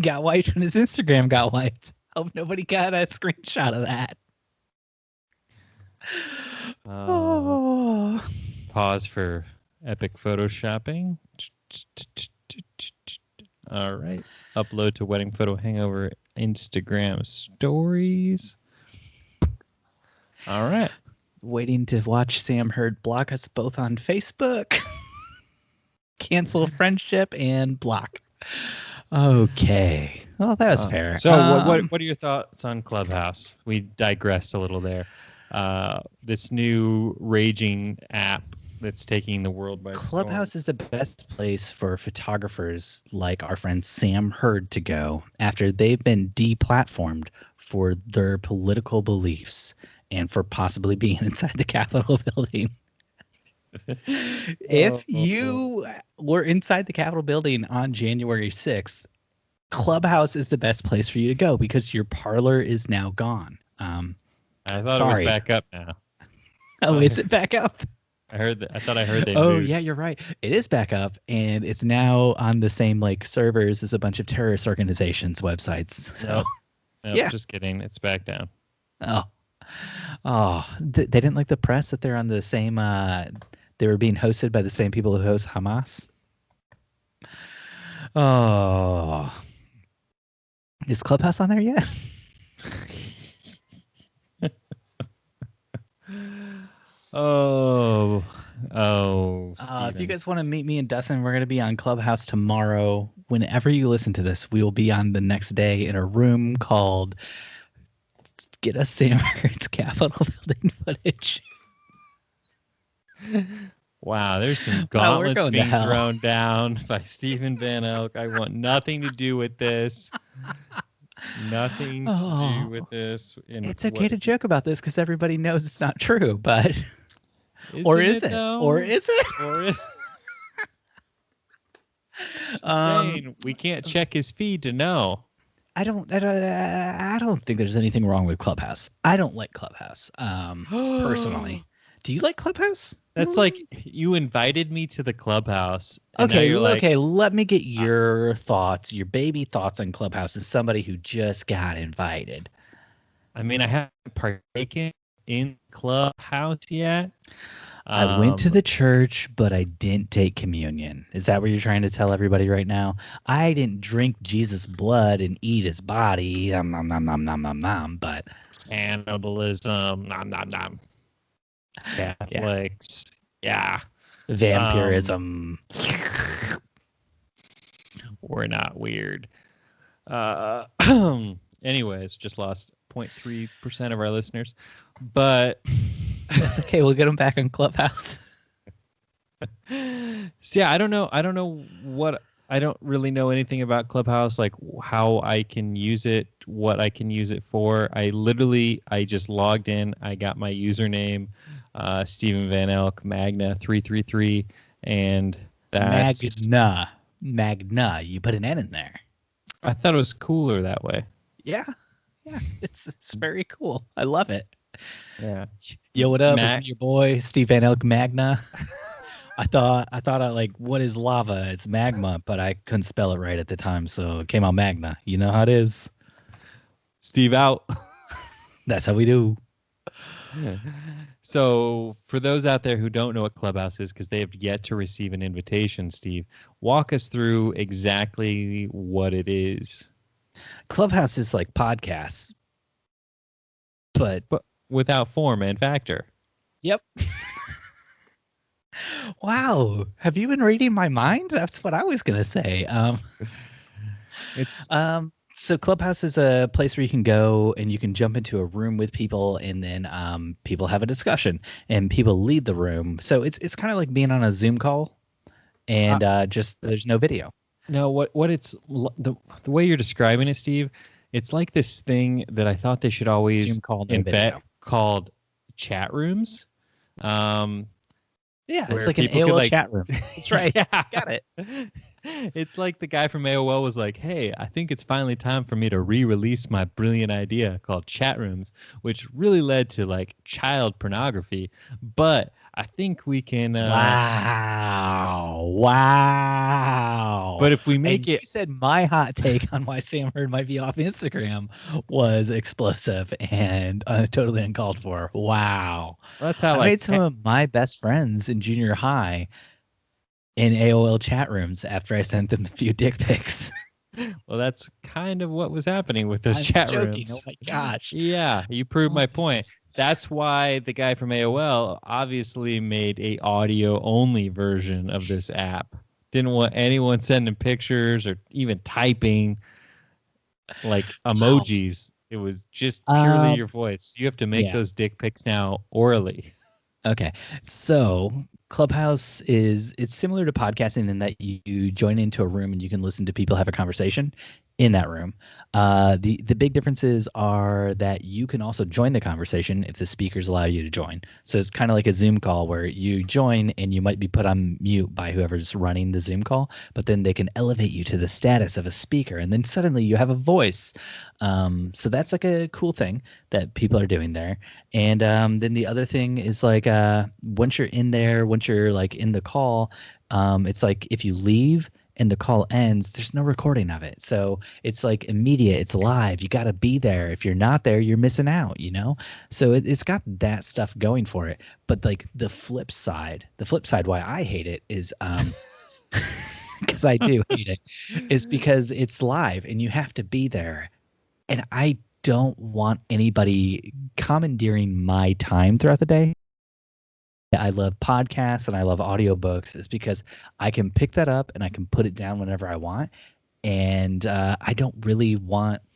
Got wiped when his Instagram got wiped. Hope nobody got a screenshot of that. Pause for epic photoshopping. All right. Upload to Wedding Photo Hangover Instagram stories. All right. Waiting to watch Sam Hurd block us both on Facebook. Cancel friendship and block. Okay. Well, that was fair. So what are your thoughts on Clubhouse? We digressed a little there. This new raging app that's taking the world by storm. Clubhouse is the best place for photographers like our friend Sam Hurd to go after they've been deplatformed for their political beliefs and for possibly being inside the Capitol building. If you were inside the Capitol building on January 6th, Clubhouse is the best place for you to go because your parlor is now gone. I thought it was back up now. Oh, is it back up? I thought I heard they Oh, moved. yeah, you're right. It is back up, and it's now on the same servers as a bunch of terrorist organizations' websites. So, Nope, yeah. Just kidding. It's back down. They didn't like the press that they're on the same. They were being hosted by the same people who host Hamas. Oh, is Clubhouse on there yet? If you guys want to meet me and Dustin, we're going to be on Clubhouse tomorrow. Whenever you listen to this, we will be on the next day in a room called Get Us Sam Hurd's Capitol Building Footage. Wow, there's some gauntlets being thrown down by Stephen Van Elk. I want nothing to do with this. Nothing to do with this. It's okay to joke about this because everybody knows it's not true, but... Is it? Saying we can't check his feed to know. I don't think there's anything wrong with Clubhouse. I don't like Clubhouse, personally. Do you like Clubhouse? That's like you invited me to the Clubhouse. Okay, let me get your thoughts, your baby thoughts on Clubhouse as somebody who just got invited. I mean, I haven't partaken in Clubhouse yet. I went to the church, but I didn't take communion. Is that what you're trying to tell everybody right now? I didn't drink Jesus' blood and eat his body. Nom, nom, nom, nom, nom, nom, nom, but cannibalism. Nom, nom, nom. Catholics. Yeah. Vampirism. We're not weird. Anyways, just lost 0.3% of our listeners, but that's okay. We'll get them back on Clubhouse. So yeah, I don't really know anything about Clubhouse, like how I can use it, what I can use it for. I just logged in. I got my username, Stephen Van Elk, Magna 333, and that's Magna. You put an N in there. I thought it was cooler that way. Yeah. Yeah, it's very cool. I love it. Yeah. Yo, what up? It's Mac. me, your boy, Steve Van Elk Magna. I thought like, what is lava? It's magma, but I couldn't spell it right at the time, so it came out Magna. You know how it is. Steve out. That's how we do. So, for those out there who don't know what Clubhouse is because they have yet to receive an invitation, Steve, walk us through exactly what it is, Clubhouse is like podcasts, but but without form and factor. yep. Wow, have you been reading my mind? That's what I was gonna say. It's So Clubhouse is a place where you can go and you can jump into a room with people, and then people have a discussion and people lead the room. So it's kind of like being on a Zoom call, and just there's no video. no what the way you're describing it, Steve. It's like this thing that I thought they should always Zoom call, no invent video. called chat rooms. Yeah, Where it's like an people could, AOL like- chat room. That's right. Yeah. Got it. It's like the guy from AOL was like, hey, I think it's finally time for me to re-release my brilliant idea called chat rooms, which really led to like child pornography. But I think we can. Wow. But if we make And it, you said my hot take on why Sam Hurd might be off Instagram was explosive and totally uncalled for. Wow. that's how I like made some of my best friends in junior high in AOL chat rooms after I sent them a few dick pics. well, that's kind of what was happening with those I'm chat joking. rooms. Oh my gosh. Yeah, you proved Oh my my point. That's why the guy from AOL obviously made a audio only version of this app. Didn't want anyone sending pictures or even typing like emojis. It was just purely your voice. You have to make yeah. those dick pics now orally. Okay. So Clubhouse it's similar to podcasting in that you join into a room and you can listen to people have a conversation in that room. The big differences are that you can also join the conversation if the speakers allow you to join. So it's kind of like a Zoom call where you join and you might be put on mute by whoever's running the Zoom call, but then they can elevate you to the status of a speaker, and then suddenly you have a voice. So that's like a cool thing that people are doing there. And then the other thing is like once you're in there, once you're like in the call, it's like if you leave and the call ends, there's no recording of it. So it's like immediate, it's live. You got to be there. If you're not there, you're missing out, you know? So it's got that stuff going for it. But like the flip side why I hate it is because I do hate it, is because it's live and you have to be there. And I don't want anybody commandeering my time throughout the day. I love podcasts and I love audiobooks is because I can pick that up and I can put it down whenever I want. And I don't really want –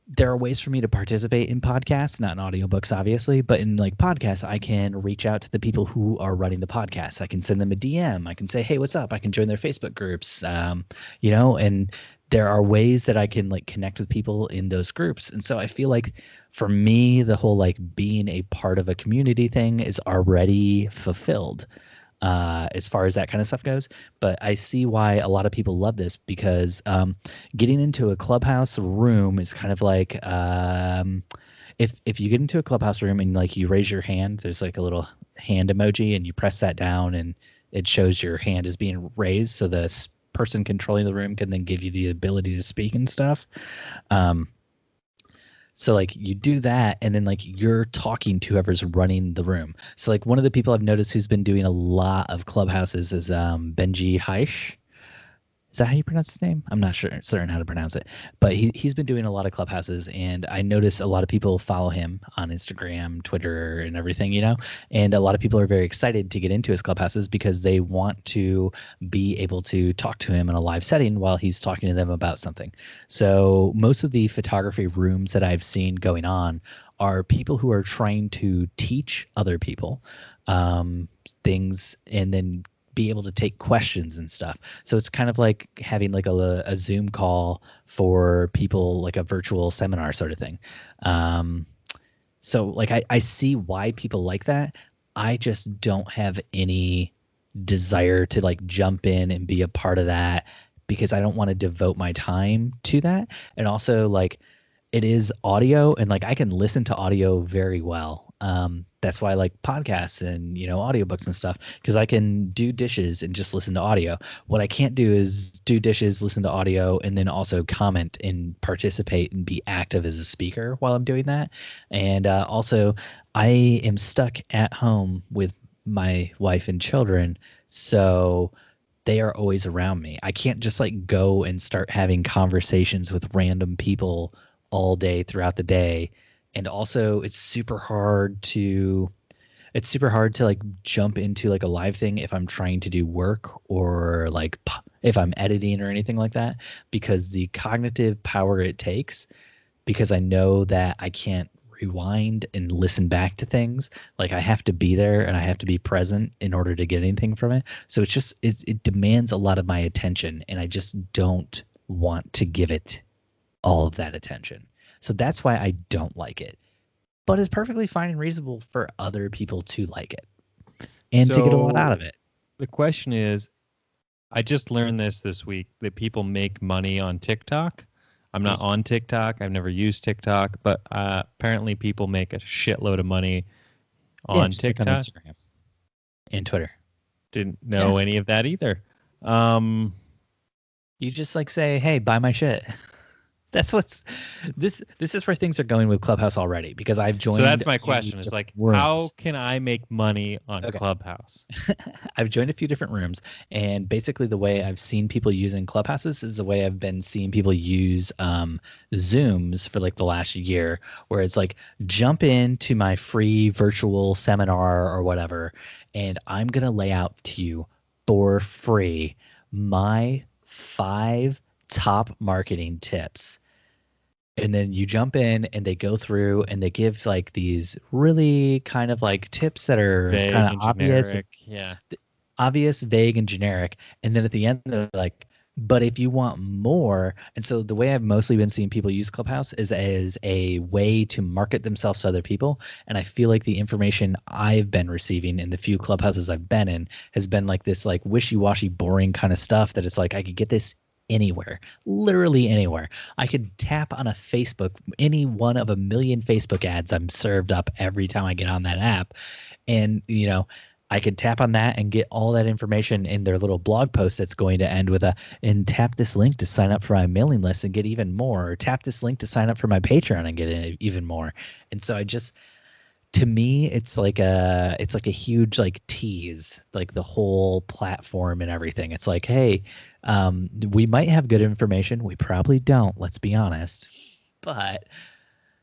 there are ways for me to participate in podcasts, not in audiobooks, obviously, but in like podcasts, I can reach out to the people who are running the podcast. I can send them a DM. I can say, hey, what's up? I can join their Facebook groups, you know, and there are ways that I can like connect with people in those groups. And so I feel like for me, the whole like being a part of a community thing is already fulfilled as far as that kind of stuff goes. But I see why a lot of people love this because getting into a Clubhouse room is kind of like if you get into a Clubhouse room and like you raise your hand, there's like a little hand emoji and you press that down and it shows your hand is being raised. So the person controlling the room can then give you the ability to speak and stuff. So like you do that and then like you're talking to whoever's running the room. So like one of the people I've noticed who's been doing a lot of Clubhouses is Benji Heish. Is that how you pronounce his name? I'm not certain how to pronounce it, but he's been doing a lot of Clubhouses, and I notice a lot of people follow him on Instagram, Twitter, and everything, you know. And a lot of people are very excited to get into his Clubhouses because they want to be able to talk to him in a live setting while he's talking to them about something. So most of the photography rooms that I've seen going on are people who are trying to teach other people things and then be able to take questions and stuff. So it's kind of like having like a Zoom call for people, like a virtual seminar sort of thing. So like I see why people like that. I just don't have any desire to like jump in and be a part of that because I don't want to devote my time to that. And also like it is audio, and like I can listen to audio very well. That's why I like podcasts and audiobooks and stuff, because I can do dishes and just listen to audio. What I can't do is do dishes, listen to audio, and then also comment and participate and be active as a speaker while I'm doing that. And also, I am stuck at home with my wife and children, so they are always around me. I can't just like go and start having conversations with random people all day throughout the day. And also it's super hard to like jump into like a live thing if I'm trying to do work or like if I'm editing or anything like that, because the cognitive power it takes, because I know that I can't rewind and listen back to things. Like I have to be there and I have to be present in order to get anything from it. So it demands a lot of my attention, and I just don't want to give it all of that attention. So that's why I don't like it. But it's perfectly fine and reasonable for other people to like it and to get a lot out of it. The question is, I just learned this week that people make money on TikTok. I'm not on TikTok. I've never used TikTok, but apparently people make a shitload of money on TikTok. On Instagram and Twitter. Didn't know any of that either. You just like say, hey, buy my shit. That's this is where things are going with Clubhouse already, because I've joined. So that's my question. Is like, how can I make money on Clubhouse? I've joined a few different rooms, and basically the way I've seen people using Clubhouses is the way I've been seeing people use Zooms for like the last year, where it's like, jump into my free virtual seminar or whatever, and I'm going to lay out to you for free my 5 top marketing tips. And then you jump in and they go through and they give like these really kind of like tips that are kind of obvious, obvious, vague, and generic. And then at the end they're like, but if you want more. And so the way I've mostly been seeing people use Clubhouse is as a way to market themselves to other people. And I feel like the information I've been receiving in the few Clubhouses I've been in has been like this like wishy-washy, boring kind of stuff that it's like I could get this anywhere, literally anywhere. I could tap on a Facebook, any one of a million Facebook ads I'm served up every time I get on that app. And, I could tap on that and get all that information in their little blog post that's going to end with and tap this link to sign up for my mailing list and get even more, or tap this link to sign up for my Patreon and get even more. And so to me, it's like a huge like tease, like the whole platform and everything. It's like, hey, we might have good information. We probably don't, let's be honest, but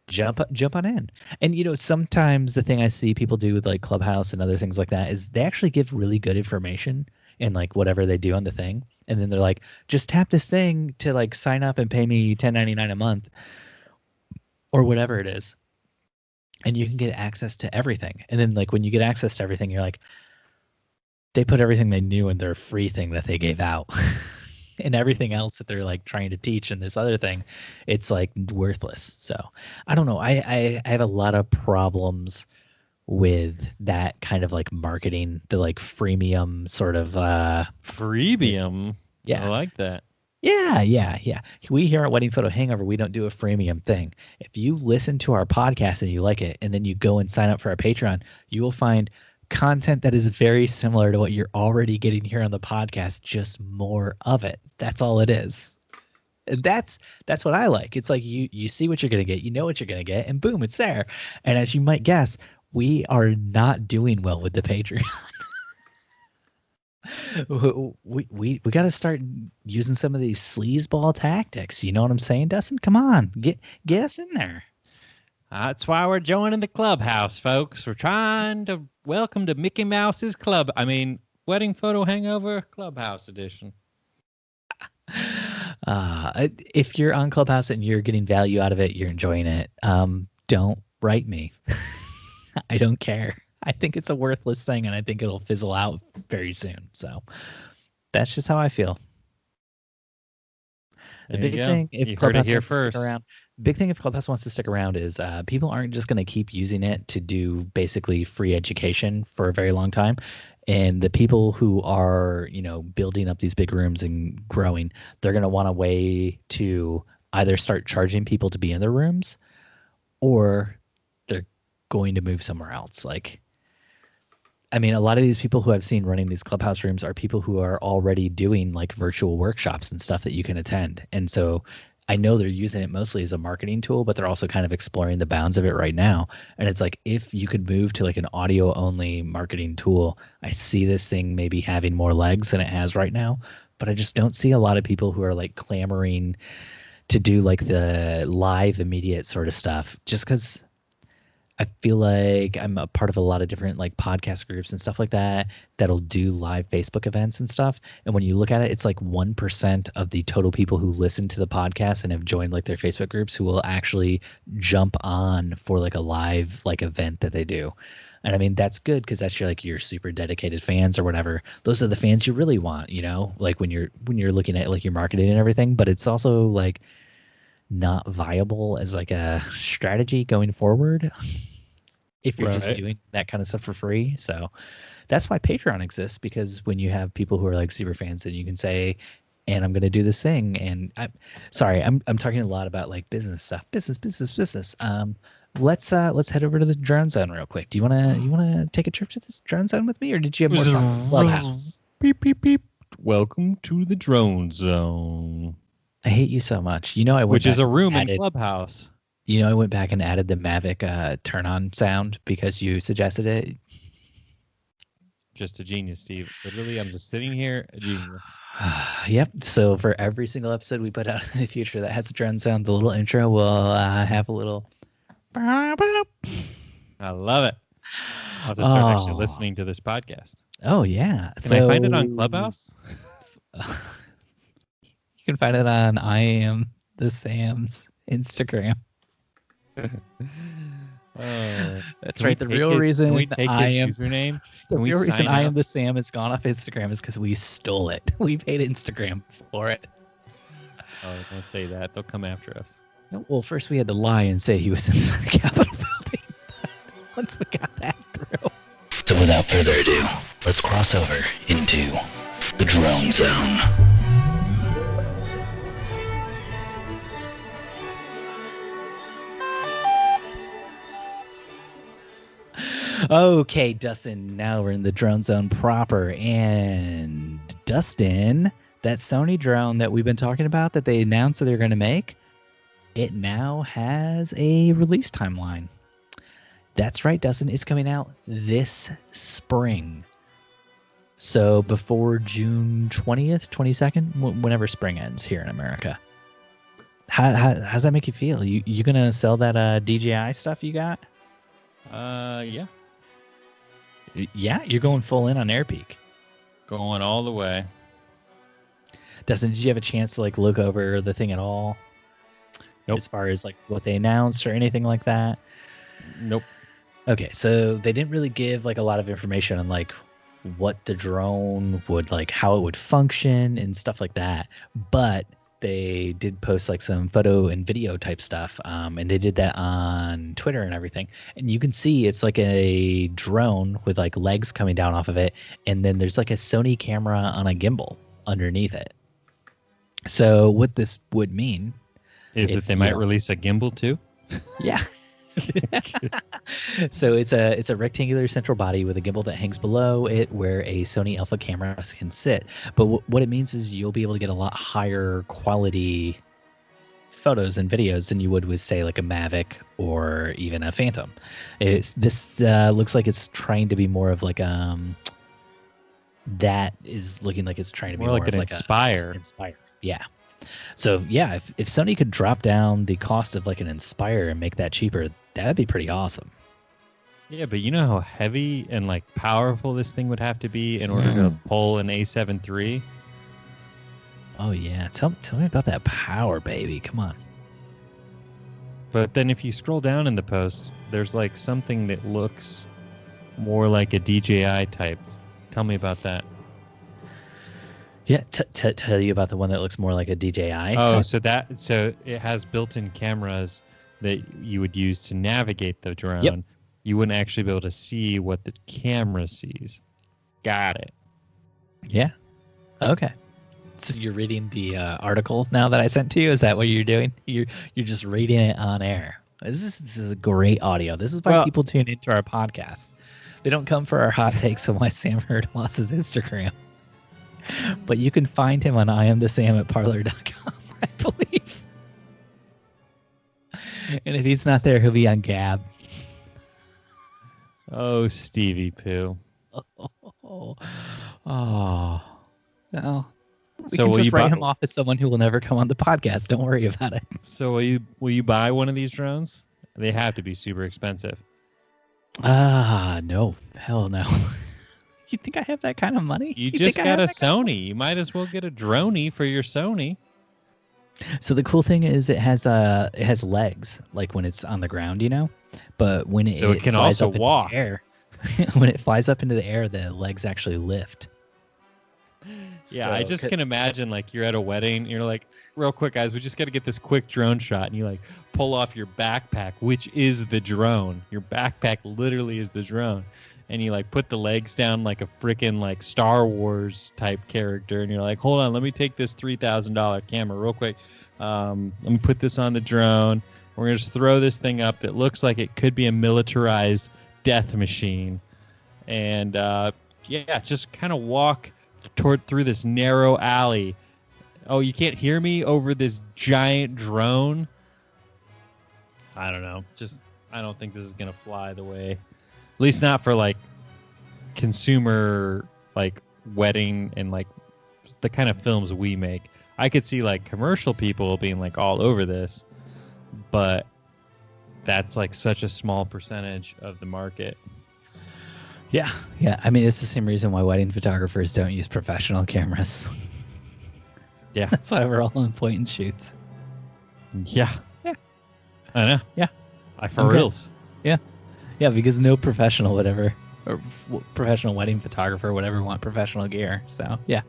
jump on in. And sometimes the thing I see people do with like Clubhouse and other things like that is they actually give really good information in like whatever they do on the thing, and then they're like, just tap this thing to like sign up and pay me $10.99 a month or whatever it is, and you can get access to everything. And then like when you get access to everything, you're like, they put everything they knew in their free thing that they gave out. And everything else that they're like trying to teach in this other thing, it's like worthless. So I don't know. I have a lot of problems with that kind of like marketing, the like freemium sort of freemium. Yeah, I like that. Yeah. We here at Wedding Photo Hangover, we don't do a freemium thing. If you listen to our podcast and you like it, and then you go and sign up for our Patreon, you will find content that is very similar to what you're already getting here on the podcast, just more of it. That's all it is. That's what I like. It's like you see what you're going to get, you know what you're going to get, and boom, it's there. And as you might guess, we are not doing well with the Patreon. we got to start using some of these sleazeball tactics. You know what I'm saying, Dustin? Come on, get us in there. That's why we're joining the Clubhouse, folks. We're trying to welcome to Mickey Mouse's Club. Wedding Photo Hangover Clubhouse edition. If you're on Clubhouse and you're getting value out of it, you're enjoying it, don't write me. I don't care. I think it's a worthless thing, and I think it'll fizzle out very soon. So that's just how I feel. The big thing, if Clubhouse wants to stick around, if Clubhouse wants to stick around, is people aren't just going to keep using it to do basically free education for a very long time. And the people who are, building up these big rooms and growing, they're going to want a way to either start charging people to be in their rooms, or they're going to move somewhere else. Like, I mean, a lot of these people who I've seen running these clubhouse rooms are people who are already doing like virtual workshops and stuff that you can attend. And so I know they're using it mostly as a marketing tool, but they're also kind of exploring the bounds of it right now. And it's like, if you could move to like an audio only marketing tool, I see this thing maybe having more legs than it has right now. But I just don't see a lot of people who are like clamoring to do like the live immediate sort of stuff, just because I feel like I'm a part of a lot of different like podcast groups and stuff like that that'll do live Facebook events and stuff. And when you look at it, it's like 1% of the total people who listen to the podcast and have joined like their Facebook groups who will actually jump on for like a live like event that they do. And I mean, that's good because that's your super dedicated fans or whatever. Those are the fans you really want, you know, like when you're looking at like your marketing and everything. But it's also like not viable as like a strategy going forward if you're just doing that kind of stuff for free. So that's why Patreon exists, because when you have people who are like super fans, then you can say, and I'm going to do this thing. And I'm talking a lot about like business stuff, business. Let's head over to the drone zone real quick. Do you want to take a trip to this drone zone with me, or did you have more talk about Clubhouse? Beep beep beep. Welcome to the drone zone. I hate you so much. You know, which is a room in Clubhouse. You know, I went back and added the Mavic turn-on sound because you suggested it. Just a genius, Steve. Literally, I'm just sitting here, a genius. Yep. So for every single episode we put out in the future that has a drone sound, the little intro will have a little. I love it. I'll just start actually listening to this podcast. Oh yeah. Can I find it on Clubhouse? You can find it on I Am the Sam's Instagram. That's right. The real reason I am username. The real reason I Am the Sam has gone off Instagram is because we stole it. We paid Instagram for it. Oh, don't say that. They'll come after us. No, well, first we had to lie and say he was inside the Capitol building. Once we got that through. So without further ado, let's cross over into the drone zone. Okay, Dustin, now we're in the drone zone proper. And Dustin, that Sony drone that we've been talking about that they announced that they're going to make, it now has a release timeline. That's right, Dustin. It's coming out this spring. So before June 20th, 22nd, whenever spring ends here in America. How's that make you feel? You going to sell that DJI stuff you got? Yeah. Yeah, you're going full in on AirPeak. Going all the way. Dustin, did you have a chance to like look over the thing at all? Nope. As far as like what they announced or anything like that? Nope. Okay, so they didn't really give like a lot of information on like what the drone would like, how it would function and stuff like that. But they did post like some photo and video type stuff, and they did that on Twitter and everything. And you can see it's like a drone with like legs coming down off of it, and then there's like a Sony camera on a gimbal underneath it. So what this would mean is that they might release a gimbal too. Yeah. So it's a rectangular central body with a gimbal that hangs below it where a Sony Alpha camera can sit. But what it means is you'll be able to get a lot higher quality photos and videos than you would with, say, like a Mavic or even a Phantom. This looks like it's trying to be more of like that is looking like it's trying to be more like an like Inspire. Inspire, yeah. So yeah, if Sony could drop down the cost of like an Inspire and make that cheaper, that'd be pretty awesome. Yeah, but you know how heavy and like powerful this thing would have to be in order to pull an A7 III? Oh yeah, tell me about that power, baby. Come on. But then if you scroll down in the post, there's like something that looks more like a DJI type. Tell me about that. Yeah, tell you about the one that looks more like a DJI. Oh, type. So it has built-in cameras that you would use to navigate the drone. Yep. You wouldn't actually be able to see what the camera sees. Got it. Yeah. Okay. So you're reading the article now that I sent to you? Is that what you're doing? You're just reading it on air. This is a great audio. This is why people tune into our podcast. They don't come for our hot takes on why Sam Hurd lost his Instagram. But you can find him on IamTheSam at parlor.com, I believe. And if he's not there, he'll be on Gab. Oh, Stevie Poo. Oh. No. We So can will just you write buy- him off as someone who will never come on the podcast. Don't worry about it. So will you buy one of these drones? They have to be super expensive. No. Hell no. You think I have that kind of money? You think just I got have a that kind of Sony. You might as well get a droney for your Sony. So the cool thing is it has legs, like when it's on the ground, you know. But when So it can flies also up into walk. the air, when it flies up into the air, the legs actually lift. Yeah, So I just can imagine like you're at a wedding. You're like, real quick, guys, we just got to get this quick drone shot, and you like pull off your backpack, which is the drone. Your backpack literally is the drone, and you like put the legs down like a freaking like Star Wars type character, and you're like, hold on, let me take this $3,000 camera real quick. Let me put this on the drone. We're gonna just throw this thing up that looks like it could be a militarized death machine, and just kind of walk through this narrow alley. Oh, you can't hear me over this giant drone? I don't know. I don't think this is gonna fly the way, at least not for like consumer like wedding and like the kind of films we make. I could see like commercial people being like all over this, but that's like such a small percentage of the market. Yeah. I mean, it's the same reason why wedding photographers don't use professional cameras. Yeah. That's why we're all on point and shoots. Yeah. I know. Yeah. For reals. Yeah, because no professional professional wedding photographer would ever want professional gear. So yeah.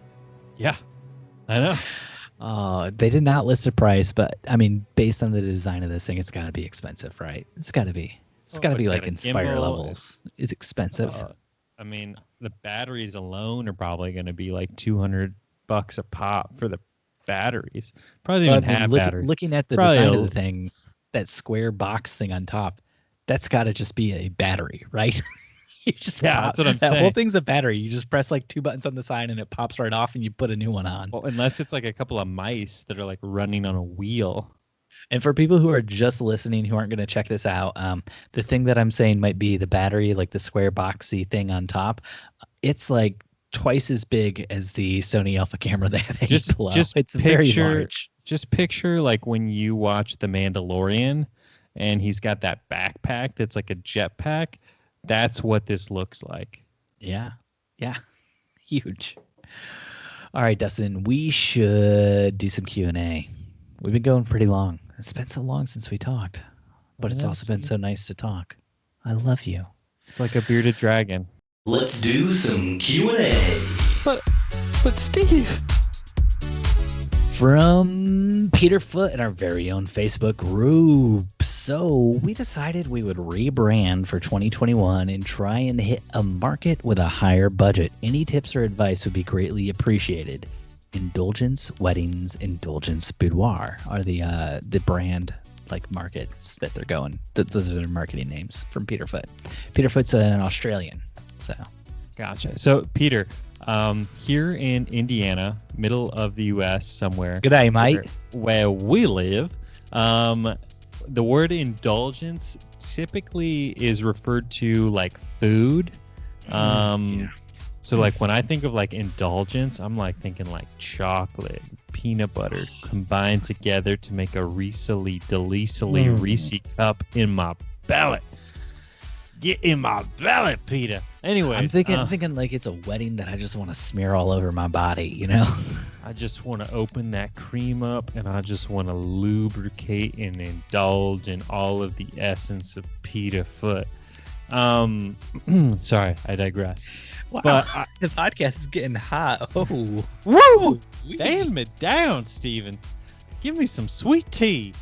I know. They did not list a price, but I mean, based on the design of this thing, it's got to be expensive, right? It's got to be. It's got to be it's like got a Inspire gimbal. levels. It's expensive. I mean, the batteries alone are probably going to be like $200 a pop for the batteries. Probably But, even have batteries. looking at the Probably design a- of the thing, that square box thing on top, that's got to just be a battery, right? You just that's what I'm that saying. whole thing's a battery. You just press like two buttons on the side and it pops right off, and you put a new one on. Well, unless it's like a couple of mice that are like running on a wheel. And for people who are just listening, who aren't going to check this out, the thing that I'm saying might be the battery, like the square boxy thing on top. It's like twice as big as the Sony Alpha camera they have below. It's very large. Just picture like when you watch The Mandalorian and he's got that backpack that's like a jetpack. That's what this looks like. Yeah. Huge. All right, Dustin, we should do some Q&A. We've been going pretty long. It's been so long since we talked, but it's also been so nice to talk. I love you. It's like a bearded dragon. Let's do some Q&A. But Steve. From Peter Foot and our very own Facebook group. So we decided we would rebrand for 2021 and try and hit a market with a higher budget. Any tips or advice would be greatly appreciated. Indulgence Weddings, Indulgence Boudoir are the brand like markets that they're going. Those are their marketing names from Peter Foot. Peter Foot's an Australian, so. Gotcha. So Peter, here in Indiana, middle of the U.S. somewhere. Good day, mate. Where we live, the word indulgence typically is referred to like food. So like when I think of like indulgence, I'm like thinking like chocolate, peanut butter combined together to make a Reese-ly delicely Reese cup in my belly. Get in my belly, Peter. Anyway, I'm thinking like it's a wedding that I just want to smear all over my body, you know? I just want to open that cream up and I just want to lubricate and indulge in all of the essence of Peter Foot. Sorry, I digress. Wow, But the podcast is getting hot. Oh, woo! Damn it down, Steven. Give me some sweet tea.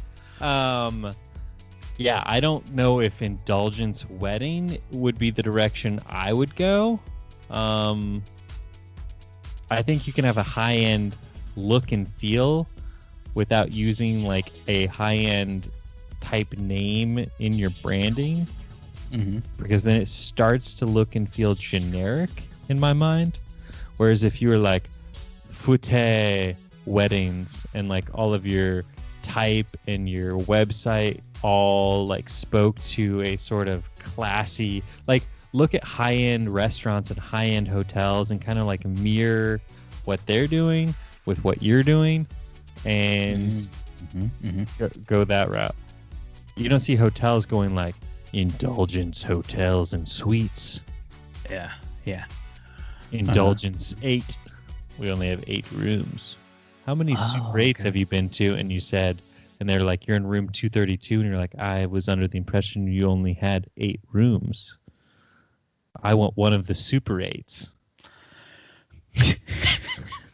Yeah, I don't know if indulgence wedding would be the direction I would go. I think you can have a high-end look and feel without using like a high-end type name in your branding, because then it starts to look and feel generic in my mind. Whereas if you were like Fute Weddings and like all of your type and your website all like spoke to a sort of classy, like look at high-end restaurants and high-end hotels and kind of like mirror what they're doing with what you're doing and go that route. You don't see hotels going like Indulgence Hotels and Suites. Yeah. Indulgence 8. We only have 8 rooms. How many Super 8s have you been to? And you said, and they're like, you're in room 232, and you're like, I was under the impression you only had 8 rooms. I want one of the Super 8s.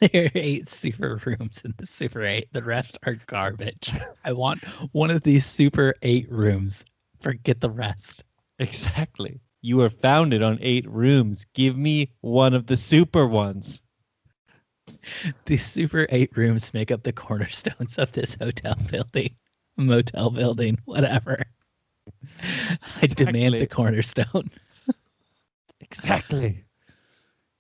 There are 8 super rooms in the Super 8. The rest are garbage. I want one of these Super 8 rooms. Forget the rest. Exactly. You are founded on 8 rooms. Give me one of the super ones. The Super 8 rooms make up the cornerstones of this hotel building, motel building, whatever. I demand the cornerstone. Exactly.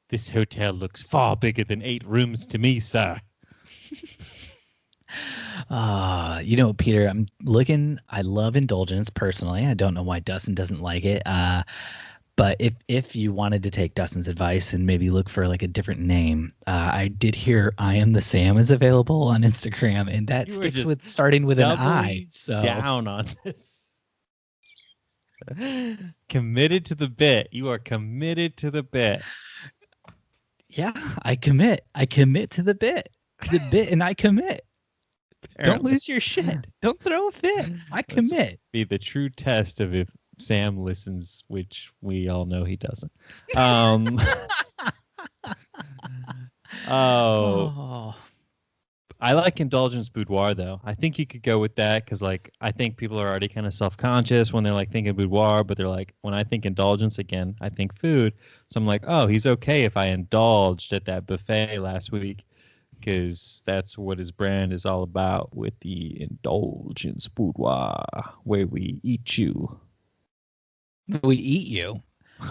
This hotel looks far bigger than 8 rooms to me, sir. Peter, I'm looking. I love Indulgence personally. I don't know why Dustin doesn't like it. But if you wanted to take Dustin's advice and maybe look for like a different name, I did hear I Am the Sam is available on Instagram, and that sticks with starting with an I. So down on this. Committed to the bit. You are committed to the bit. Yeah, I commit. I commit to the bit. The bit, and I commit. Don't lose your shit. Don't throw a fit. I commit. Be the true test of if Sam listens, which we all know he doesn't. I like Indulgence Boudoir though. I think you could go with that because like I think people are already kind of self-conscious when they're like thinking boudoir, but they're like, when I think indulgence again, I think food. So I'm like, oh, he's okay if I indulged at that buffet last week because that's what his brand is all about with the Indulgence Boudoir, where we eat you. We eat you.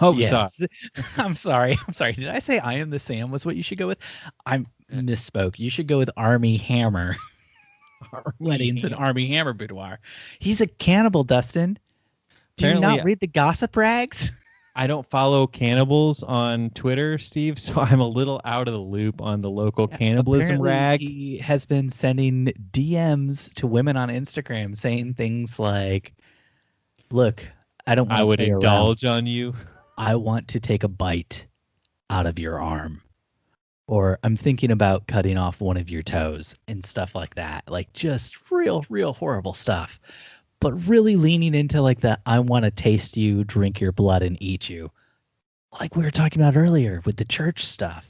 Oh, yes. sorry. I'm sorry. Did I say I Am the Sam was what you should go with? I misspoke. You should go with Army Hammer. Weddings and Army Hammer Boudoir. He's a cannibal, Dustin. Do you not read the gossip rags? I don't follow cannibals on Twitter, Steve, so I'm a little out of the loop on the local cannibalism rag. He has been sending DMs to women on Instagram saying things like, look, I would indulge on you. I want to take a bite out of your arm. Or I'm thinking about cutting off one of your toes and stuff like that. Like just real horrible stuff. But really leaning into like the I want to taste you, drink your blood, and eat you. Like we were talking about earlier with the church stuff.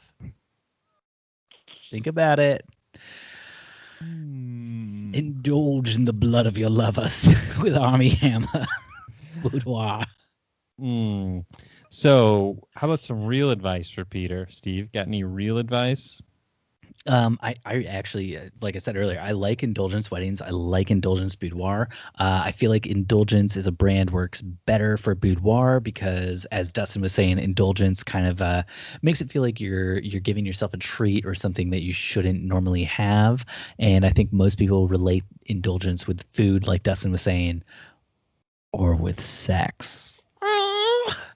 Think about it. Indulge in the blood of your lovers with Army Hammer Boudoir. So how about some real advice for Peter? Steve, got any real advice? I actually, like I said earlier, I like Indulgence Weddings. I like Indulgence Boudoir. I feel like Indulgence as a brand works better for boudoir because, as Dustin was saying, Indulgence kind of makes it feel like you're giving yourself a treat or something that you shouldn't normally have. And I think most people relate Indulgence with food, like Dustin was saying, or with sex.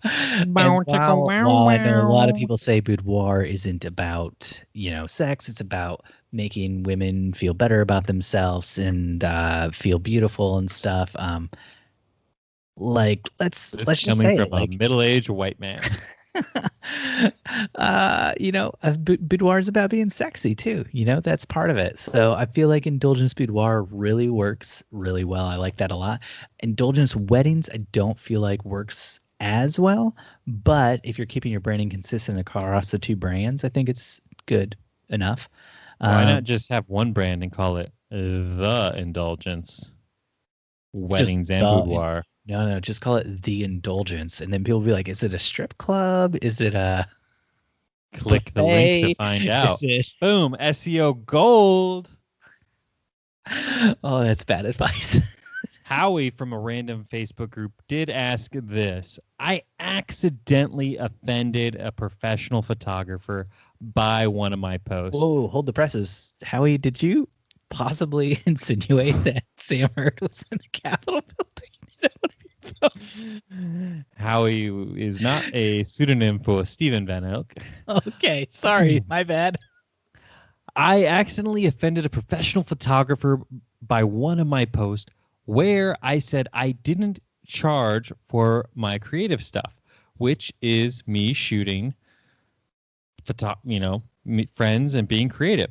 And while I know a lot of people say boudoir isn't about, sex, it's about making women feel better about themselves and feel beautiful and stuff. Let's just say from a middle-aged white man. Boudoir is about being sexy too. That's part of it. So I feel like Indulgence Boudoir really works really well. I like that a lot. Indulgence Weddings, I don't feel like works as well, but if you're keeping your branding consistent across the two brands, I think it's good enough. Why not just have one brand and call it The Indulgence Weddings and Boudoir? No, just call it The Indulgence, and then people will be like, is it a strip club? Is it a Click the link to find out. Boom, SEO gold. Oh, that's bad advice. Howie from a random Facebook group did ask this. I accidentally offended a professional photographer by one of my posts. Whoa, hold the presses. Howie, did you possibly insinuate that Sam Hurd was in the Capitol building? Howie is not a pseudonym for Stephen Van Elk. Okay, sorry, my bad. I accidentally offended a professional photographer by one of my posts where I said I didn't charge for my creative stuff, which is me shooting friends and being creative.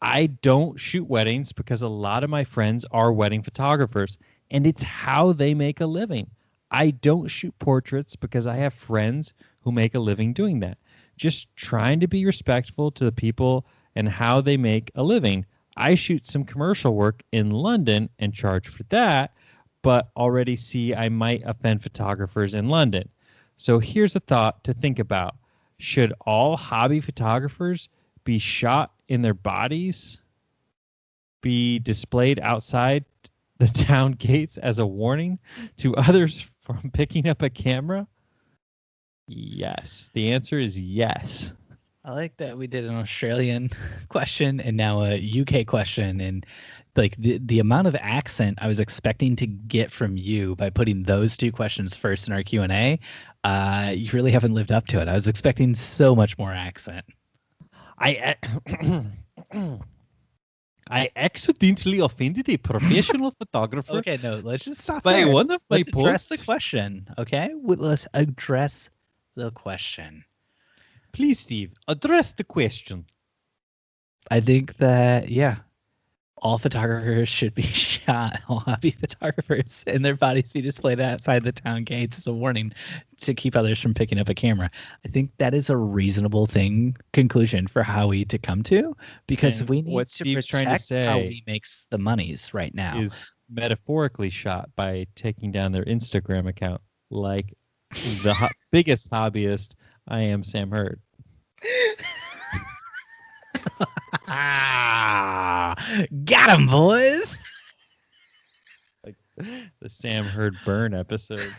I don't shoot weddings because a lot of my friends are wedding photographers, and it's how they make a living. I don't shoot portraits because I have friends who make a living doing that. Just trying to be respectful to the people and how they make a living. I shoot some commercial work in London and charge for that, but already see I might offend photographers in London. So here's a thought to think about. Should all hobby photographers be shot in their bodies, be displayed outside the town gates as a warning to others from picking up a camera? Yes. The answer is yes. I like that we did an Australian question and now a UK question, and like the amount of accent I was expecting to get from you by putting those two questions first in our Q&A, you really haven't lived up to it. I was expecting so much more accent. I accidentally offended a professional photographer. Okay, no, let's just stop by there. one of my Let's posts. address the question, okay? Let's address the question. Please, Steve, address the question. I think that, yeah, all photographers should be shot, all hobby photographers, and their bodies be displayed outside the town gates as a warning to keep others from picking up a camera. I think that is a reasonable conclusion for Howie to come to, because And we need what to Steve's protect trying to say how he makes the monies right now. Is metaphorically shot by taking down their Instagram account, like the biggest hobbyist. I am Sam Hurd. Got him, boys. Like the Sam Hurd burn episode.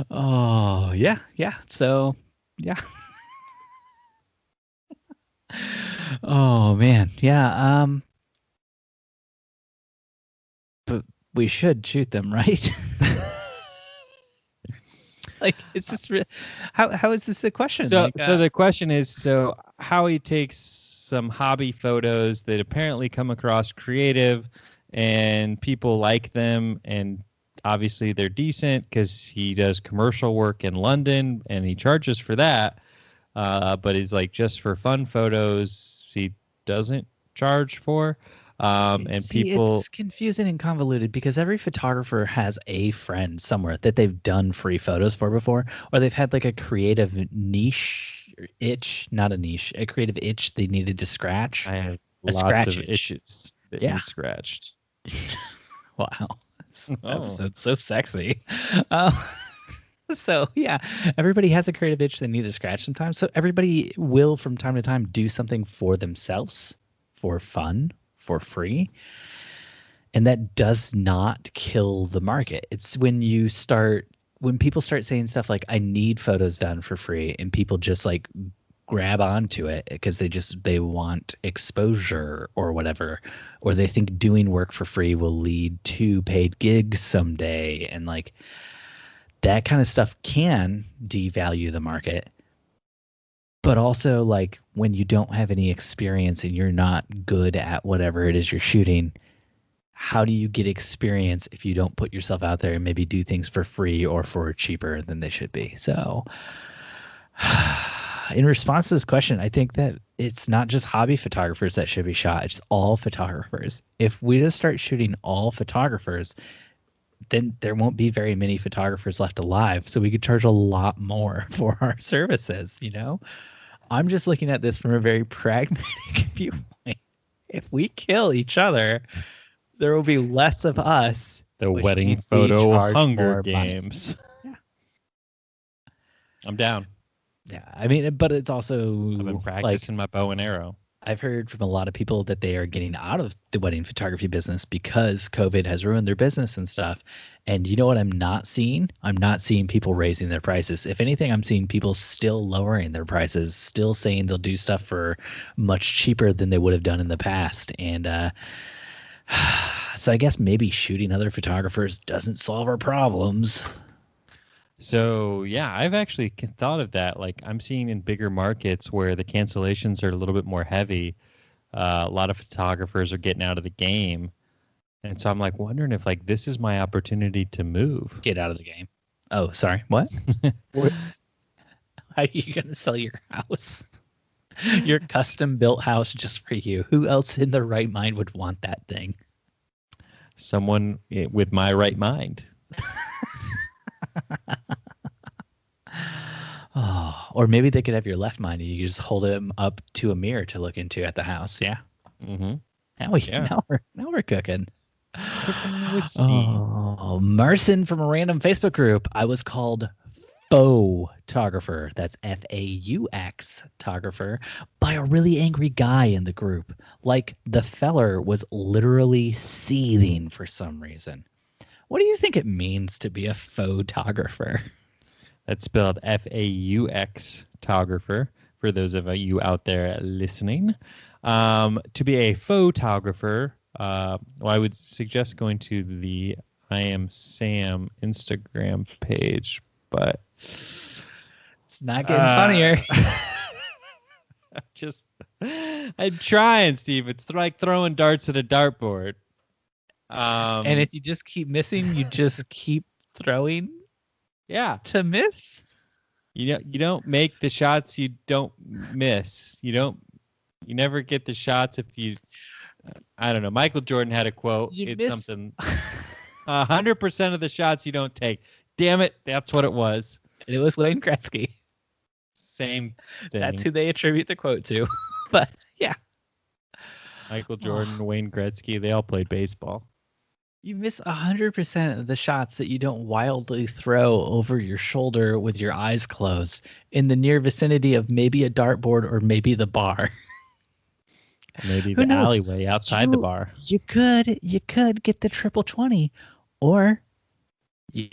Oh, yeah. So, yeah. Oh, man. Yeah. But we should shoot them, right? Like, it's just how is this a question? So the question is, how he takes some hobby photos that apparently come across creative and people like them, and obviously they're decent because he does commercial work in London and he charges for that. But it's like just for fun photos he doesn't charge for. And people, it's confusing and convoluted because every photographer has a friend somewhere that they've done free photos for before, or they've had like a creative niche itch, not a niche, a creative itch they needed to scratch. I have a lots of issues that Yeah. need scratched. Wow, this episode's so sexy. So yeah, everybody has a creative itch they need to scratch sometimes. So everybody will from time to time do something for themselves, for fun, for free, and that does not kill the market. It's when people start saying stuff like I need photos done for free, and people just like grab onto it because they want exposure or whatever, or they think doing work for free will lead to paid gigs someday, and like that kind of stuff can devalue the market. But also, like, when you don't have any experience and you're not good at whatever it is you're shooting, how do you get experience if you don't put yourself out there and maybe do things for free or for cheaper than they should be? So in response to this question, I think that it's not just hobby photographers that should be shot. It's all photographers. If we just start shooting all photographers, then there won't be very many photographers left alive. So we could charge a lot more for our services, you know? I'm just looking at this from a very pragmatic viewpoint. If we kill each other, there will be less of us. The which wedding means we photo charge Hunger more money. Games. Yeah. I'm down. Yeah, I mean, but it's I've been also like practicing my bow and arrow. I've heard from a lot of people that they are getting out of the wedding photography business because COVID has ruined their business and stuff. And you know what I'm not seeing? I'm not seeing people raising their prices. If anything, I'm seeing people still lowering their prices, still saying they'll do stuff for much cheaper than they would have done in the past. And so I guess maybe shooting other photographers doesn't solve our problems. So yeah, I've actually thought of that. Like I'm seeing in bigger markets where the cancellations are a little bit more heavy. A lot of photographers are getting out of the game, and so I'm like wondering if like this is my opportunity to move. Get out of the game. Oh, sorry. What? How are you going to sell your house? Your custom built house just for you. Who else in their right mind would want that thing? Someone with my right mind. Oh, or maybe they could have your left mind and you just hold him up to a mirror to look into at the house. Yeah. Mm-hmm. Now we're cooking. Cooking with Steve. Oh, Marcin from a random Facebook group. I was called fauxtographer. That's FAUX photographer by a really angry guy in the group. Like the feller was literally seething for some reason. What do you think it means to be a photographer? That's spelled FAUX photographer for those of you out there listening. To be a photographer, I would suggest going to the I Am Sam Instagram page, but it's not getting funnier. I'm trying, Steve. It's like throwing darts at a dartboard. And if you just keep missing, you just keep throwing. Yeah. To miss? You don't make the shots you don't miss. You never get the shots if you I don't know. Michael Jordan had a quote. Something 100% of the shots you don't take. Damn it, that's what it was. And it was Wayne Gretzky. Same thing. That's who they attribute the quote to. But yeah. Michael Jordan, Wayne Gretzky, they all played baseball. You miss 100% of the shots that you don't wildly throw over your shoulder with your eyes closed in the near vicinity of maybe a dartboard or maybe the bar. Maybe the alleyway outside the bar. You could get the triple 20, or you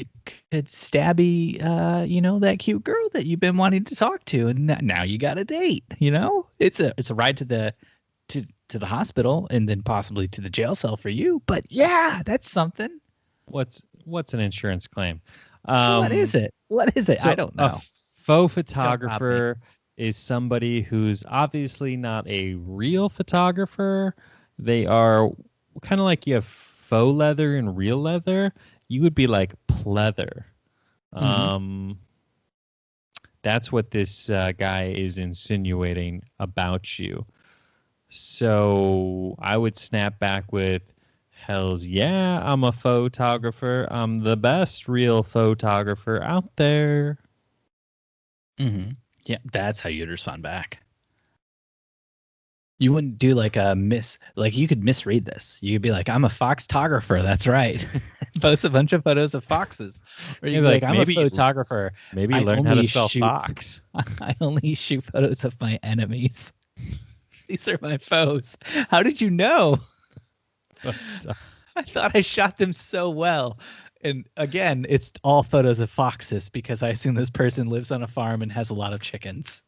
could stabby, that cute girl that you've been wanting to talk to, and now you got a date. It's a ride to the hospital and then possibly to the jail cell for you. But yeah, that's something. What's an insurance claim? What is it? So I don't know. A faux photographer is somebody who's obviously not a real photographer. They are kind of like you have faux leather and real leather. You would be like pleather. Mm-hmm. That's what this guy is insinuating about you. So I would snap back with, hells yeah, I'm a photographer. I'm the best real photographer out there. Mm-hmm. Yeah, that's how you'd respond back. You wouldn't do like you could misread this. You could be like, I'm a fauxtographer. That's right. Post a bunch of photos of foxes. Or you'd be like, I'm a photographer. Maybe learn how to spell fox. I only shoot photos of my enemies. These are my foes. How did you know? I thought I shot them so well. And again, it's all photos of foxes because I assume this person lives on a farm and has a lot of chickens.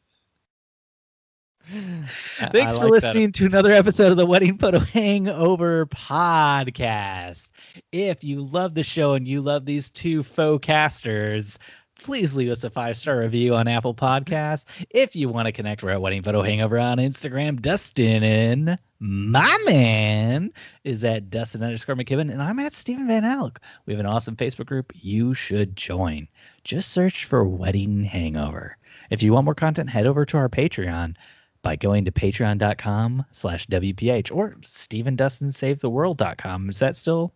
Thanks for listening to another episode of the Wedding Photo Hangover podcast. If you love the show and you love these two faux casters, please leave us a 5-star review on Apple Podcasts. If you want to connect, we're at Wedding Photo Hangover on Instagram. Dustin and my man is at Dustin_McKibben, and I'm at Stephen Van Elk. We have an awesome Facebook group you should join. Just search for Wedding Hangover. If you want more content, head over to our Patreon by going to patreon.com/WPH or StephenDustinSaveTheWorld.com. Is that still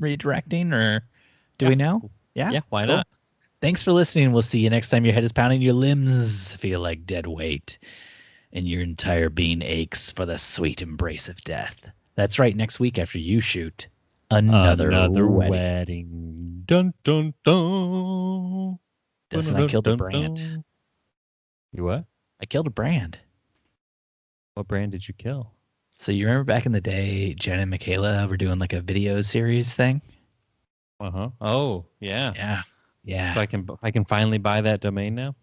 redirecting, or do we know? Yeah, why not? Thanks for listening. We'll see you next time your head is pounding, your limbs feel like dead weight, and your entire being aches for the sweet embrace of death. That's right, next week after you shoot another wedding. Dun, dun, dun. Dustin, I killed a brand. You what? I killed a brand. What brand did you kill? So you remember back in the day, Jen and Michaela were doing like a video series thing? Uh-huh. Oh, yeah. Yeah. Yeah. So I can finally buy that domain now?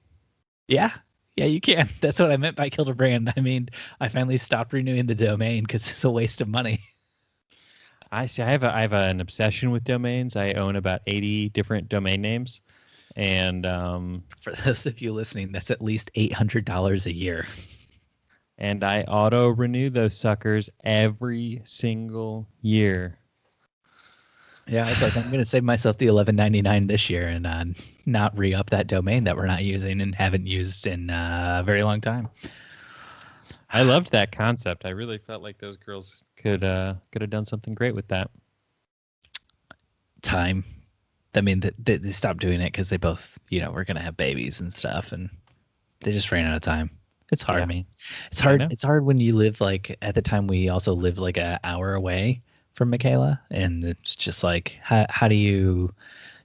Yeah. Yeah, you can. That's what I meant by killed a brand. I mean, I finally stopped renewing the domain because it's a waste of money. I see. I have an obsession with domains. I own about 80 different domain names, and For those of you listening, that's at least $800 a year. I auto renew those suckers every single year. Yeah, it's like I'm gonna save myself the $11.99 this year and not re-up that domain that we're not using and haven't used in a very long time. I loved that concept. I really felt like those girls could have done something great with that. Time. I mean, they stopped doing it because they both, were gonna have babies and stuff, and they just ran out of time. It's hard, Yeah. man. It's hard. know. It's hard when you live like at the time we also lived like an hour away from Michaela, and it's just like how do you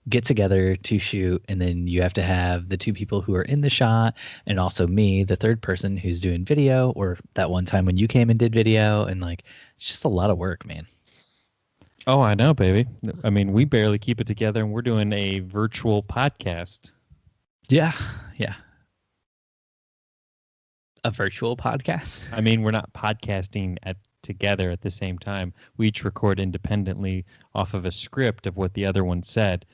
get together to shoot, and then you have to have the two people who are in the shot and also me, the third person who's doing video, or that one time when you came and did video, and like it's just a lot of work, man. Oh, I know, baby. I mean, we barely keep it together, and we're doing a virtual podcast. Yeah. A virtual podcast. I mean, we're not podcasting together at the same time. We each record independently off of a script of what the other one said,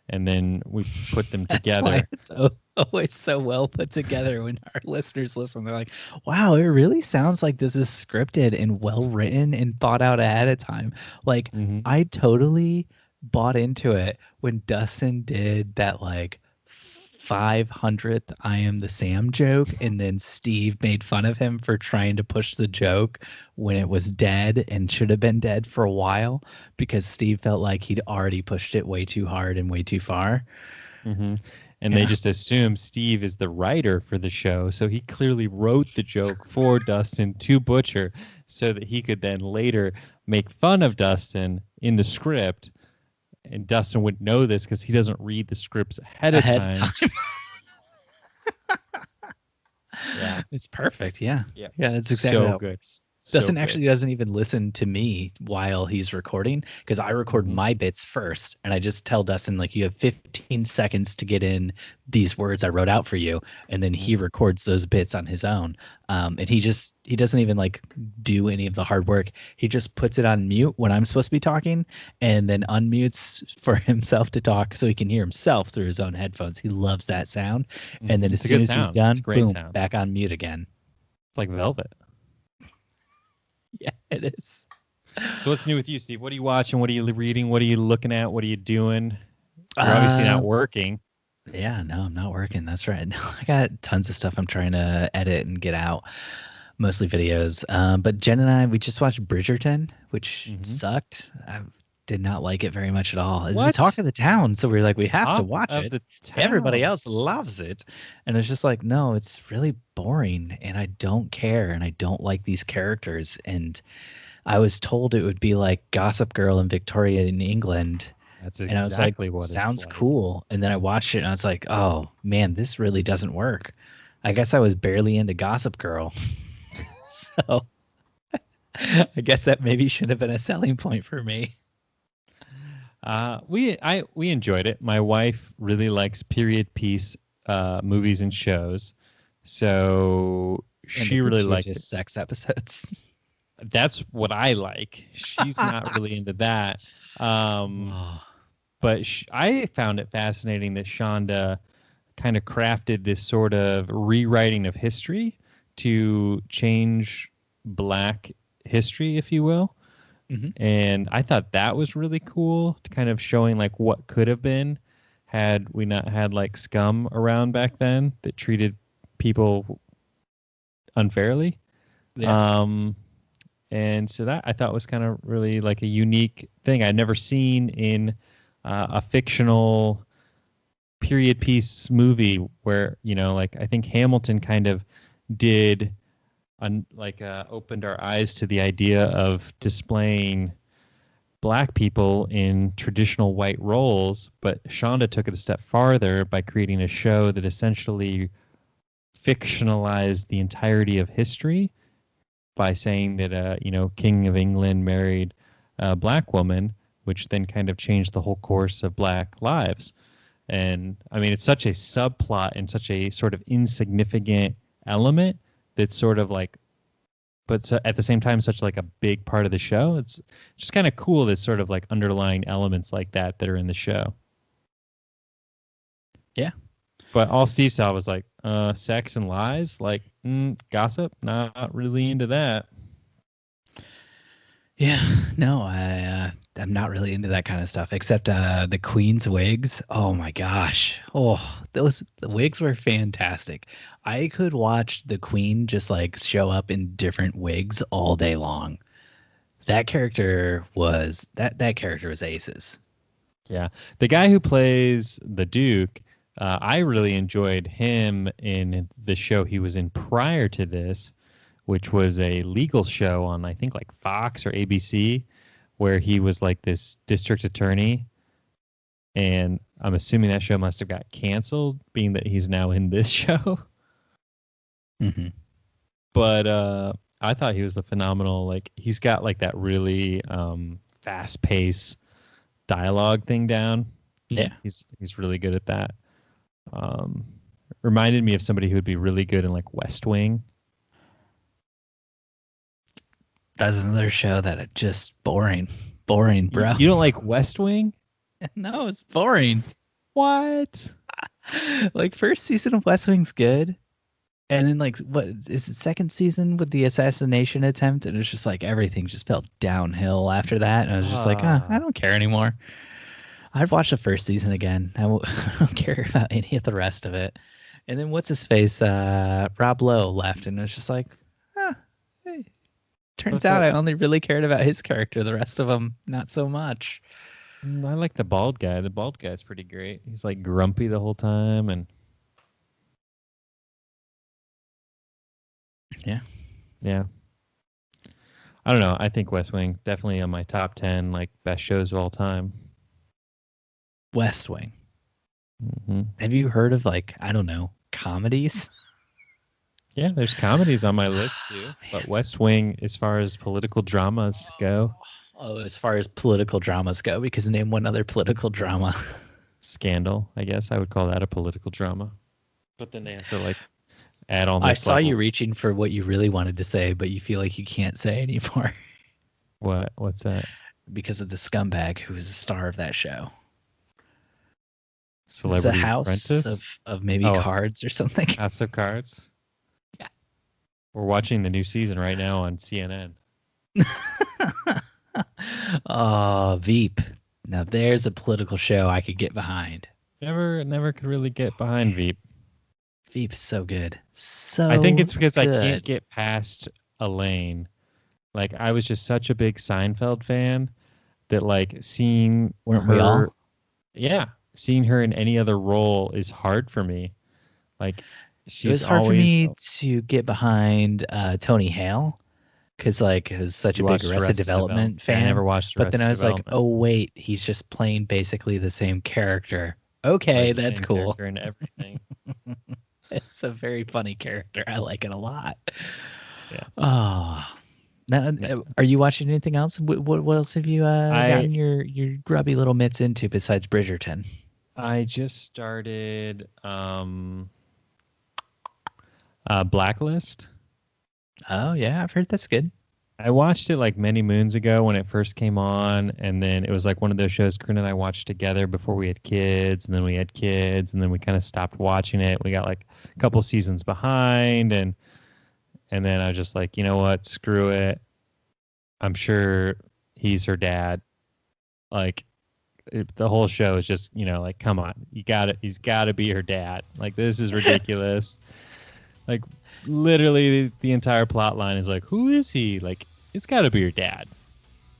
and then we put them That's together. why it's always so well put together when our listeners listen. They're like, wow, it really sounds like this is scripted and well written and thought out ahead of time. Like, Mhm. I totally bought into it when Dustin did that, like, 500th I am the Sam joke, and then Steve made fun of him for trying to push the joke when it was dead and should have been dead for a while because Steve felt like he'd already pushed it way too hard and way too far. Mm-hmm. And they just assume Steve is the writer for the show, so he clearly wrote the joke for Dustin to butcher so that he could then later make fun of Dustin in the script. And Dustin wouldn't know this because he doesn't read the scripts ahead of time. Yeah, it's perfect. Yeah, Yeah, that's exactly so how it good. works. So Dustin good. actually doesn't even listen to me while he's recording because I record Mhm. my bits first, and I just tell Dustin, like, you have 15 seconds to get in these words I wrote out for you, and then he records those bits on his own. And he doesn't even like do any of the hard work. He just puts it on mute when I'm supposed to be talking, and then unmutes for himself to talk so he can hear himself through his own headphones. He loves that sound. And then It's as a soon good as he's sound. done, It's a great boom, sound. back on mute again. It's like velvet. Yeah, it is. So what's new with you, Steve? What are you watching? What are you reading? What are you looking at? What are you doing? You're obviously not working. Yeah, no, I'm not working. That's right. No, I got tons of stuff I'm trying to edit and get out, mostly videos. But Jen and I, we just watched Bridgerton, which sucked. I did not like it very much at all. It's the What? talk of the town, so we were like, we have to Talk watch of it. the Everybody town. else loves it, and it's just like, no, it's really boring, and I don't care, and I don't like these characters. And I was told it would be like Gossip Girl in Victoria in England. That's And I was like, exactly what sounds it's like. cool. And then I watched it and I was like, oh man, this really doesn't work. I guess I was barely into Gossip Girl. So I guess that maybe should have been a selling point for me. We enjoyed it. My wife really likes period piece movies and shows, so she really liked it. Just sex episodes. That's what I like. She's not really into that. But I found it fascinating that Shonda kind of crafted this sort of rewriting of history to change Black history, if you will. Mm-hmm. And I thought that was really cool, to kind of showing like what could have been had we not had like scum around back then that treated people unfairly. Yeah. And so that I thought was kind of really like a unique thing I'd never seen in a fictional period piece movie where, like I think Hamilton kind of did opened our eyes to the idea of displaying Black people in traditional white roles, but Shonda took it a step farther by creating a show that essentially fictionalized the entirety of history by saying that King of England married a black woman, which then kind of changed the whole course of black lives. And I mean, it's such a subplot and such a sort of insignificant element that's sort of like, but so at the same time, such like a big part of the show. It's just kind of cool. That sort of like underlying elements like that are in the show. Yeah. But all Steve saw was like sex and lies, like gossip. Not really into that. Yeah, no, I'm not really into that kind of stuff. Except the Queen's wigs. Oh my gosh, the wigs were fantastic. I could watch the Queen just like show up in different wigs all day long. That character was aces. Yeah, the guy who plays the Duke. I really enjoyed him in the show he was in prior to this, which was a legal show on, I think, like Fox or ABC, where he was like this district attorney. And I'm assuming that show must have got canceled, being that he's now in this show. Mm-hmm. But I thought he was the phenomenal, like, he's got like that really fast-paced dialogue thing down. Yeah. He's really good at that. Reminded me of somebody who would be really good in like West Wing. That's another show that it just boring, bro. You don't like West Wing? No, it's boring. What? Like first season of West Wing's good, and then like what is the second season with the assassination attempt, and it's just like everything just felt downhill after that, and I was just like, I don't care anymore. I'd watch the first season again. I don't care about any of the rest of it. And then what's his face? Rob Lowe left, and it was just like, hey. Turns out I only really cared about his character. The rest of them, not so much. I like the bald guy. The bald guy's pretty great. He's like grumpy the whole time, and yeah. I don't know. I think West Wing definitely on my top 10 like best shows of all time. West Wing. Mm-hmm. Have you heard of like, I don't know, comedies? Yeah, there's comedies on my list too. But West Wing, as far as political dramas go. Oh, as far as political dramas go, because name one other political drama. Scandal, I guess I would call that a political drama. But then they have to like add all this. I saw you reaching for what you really wanted to say, but you feel like you can't say anymore. What's that? Because of the scumbag who was the star of that show. Celebrity it's a house Apprentice? of maybe cards or something. House of Cards? Yeah. We're watching the new season right now on CNN. Oh, Veep. Now there's a political show I could get behind. Never could really get behind Veep. Veep is so good. I think it's because good. I can't get past Elaine. Like, I was just such a big Seinfeld fan that like seeing her, seeing her in any other role is hard for me. Like, it was hard for me to get behind Tony Hale because like I was such a big Arrested Development fan. I never watched Arrested But then I was like, Development. oh wait, he's just playing basically the same character. Okay, that's cool. And everything. It's a very funny character. I like it a lot. Yeah. Oh. Now, are you watching anything else? What else have you gotten your grubby little mitts into besides Bridgerton? I just started Blacklist. Oh yeah, I've heard that's good. I watched it like many moons ago when it first came on, and then it was like one of those shows Corinne and I watched together before we had kids, and then we had kids, and then we kind of stopped watching it. We got like a couple seasons behind, and then I was just like, you know what, screw it. I'm sure he's her dad. Like, the whole show is just, like, come on, he's got to be her dad. Like, this is ridiculous. Like, literally the entire plot line is like, who is he? Like, it's got to be your dad.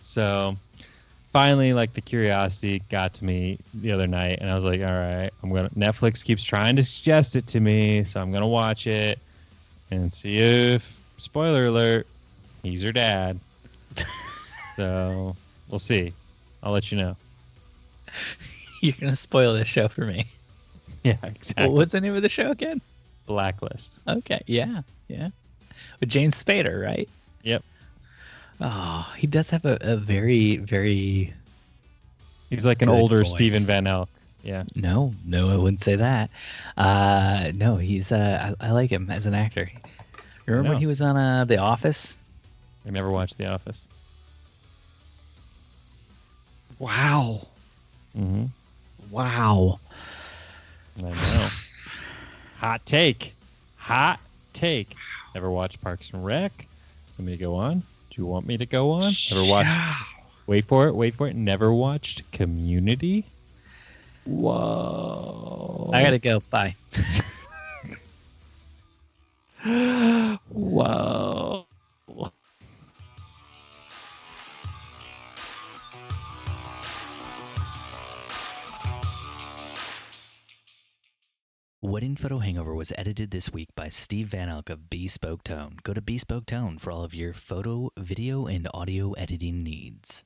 So finally, like, the curiosity got to me the other night, and I was like, all right, Netflix keeps trying to suggest it to me, so I'm gonna watch it and see if, spoiler alert, he's her dad. So we'll see. I'll let you know. You're gonna spoil this show for me. Yeah, exactly. What's the name of the show again? Blacklist. Okay, yeah. With James Spader, right? Yep. Oh, he does have a very, very... He's like an good older voice. Stephen Van Elk. Yeah. No, I wouldn't say that. No, he's I like him as an actor. Remember when he was on The Office? I never watched The Office. Wow. Mm-hmm. Wow. I know. Hot take. Never watched Parks and Rec. Want me to go on? Do you want me to go on? Never watched. Wait for it. Never watched Community. Whoa. I gotta go. Bye. Whoa. Wedding Photo Hangover was edited this week by Steve Van Elk of Bespoke Tone. Go to Bespoke Tone for all of your photo, video, and audio editing needs.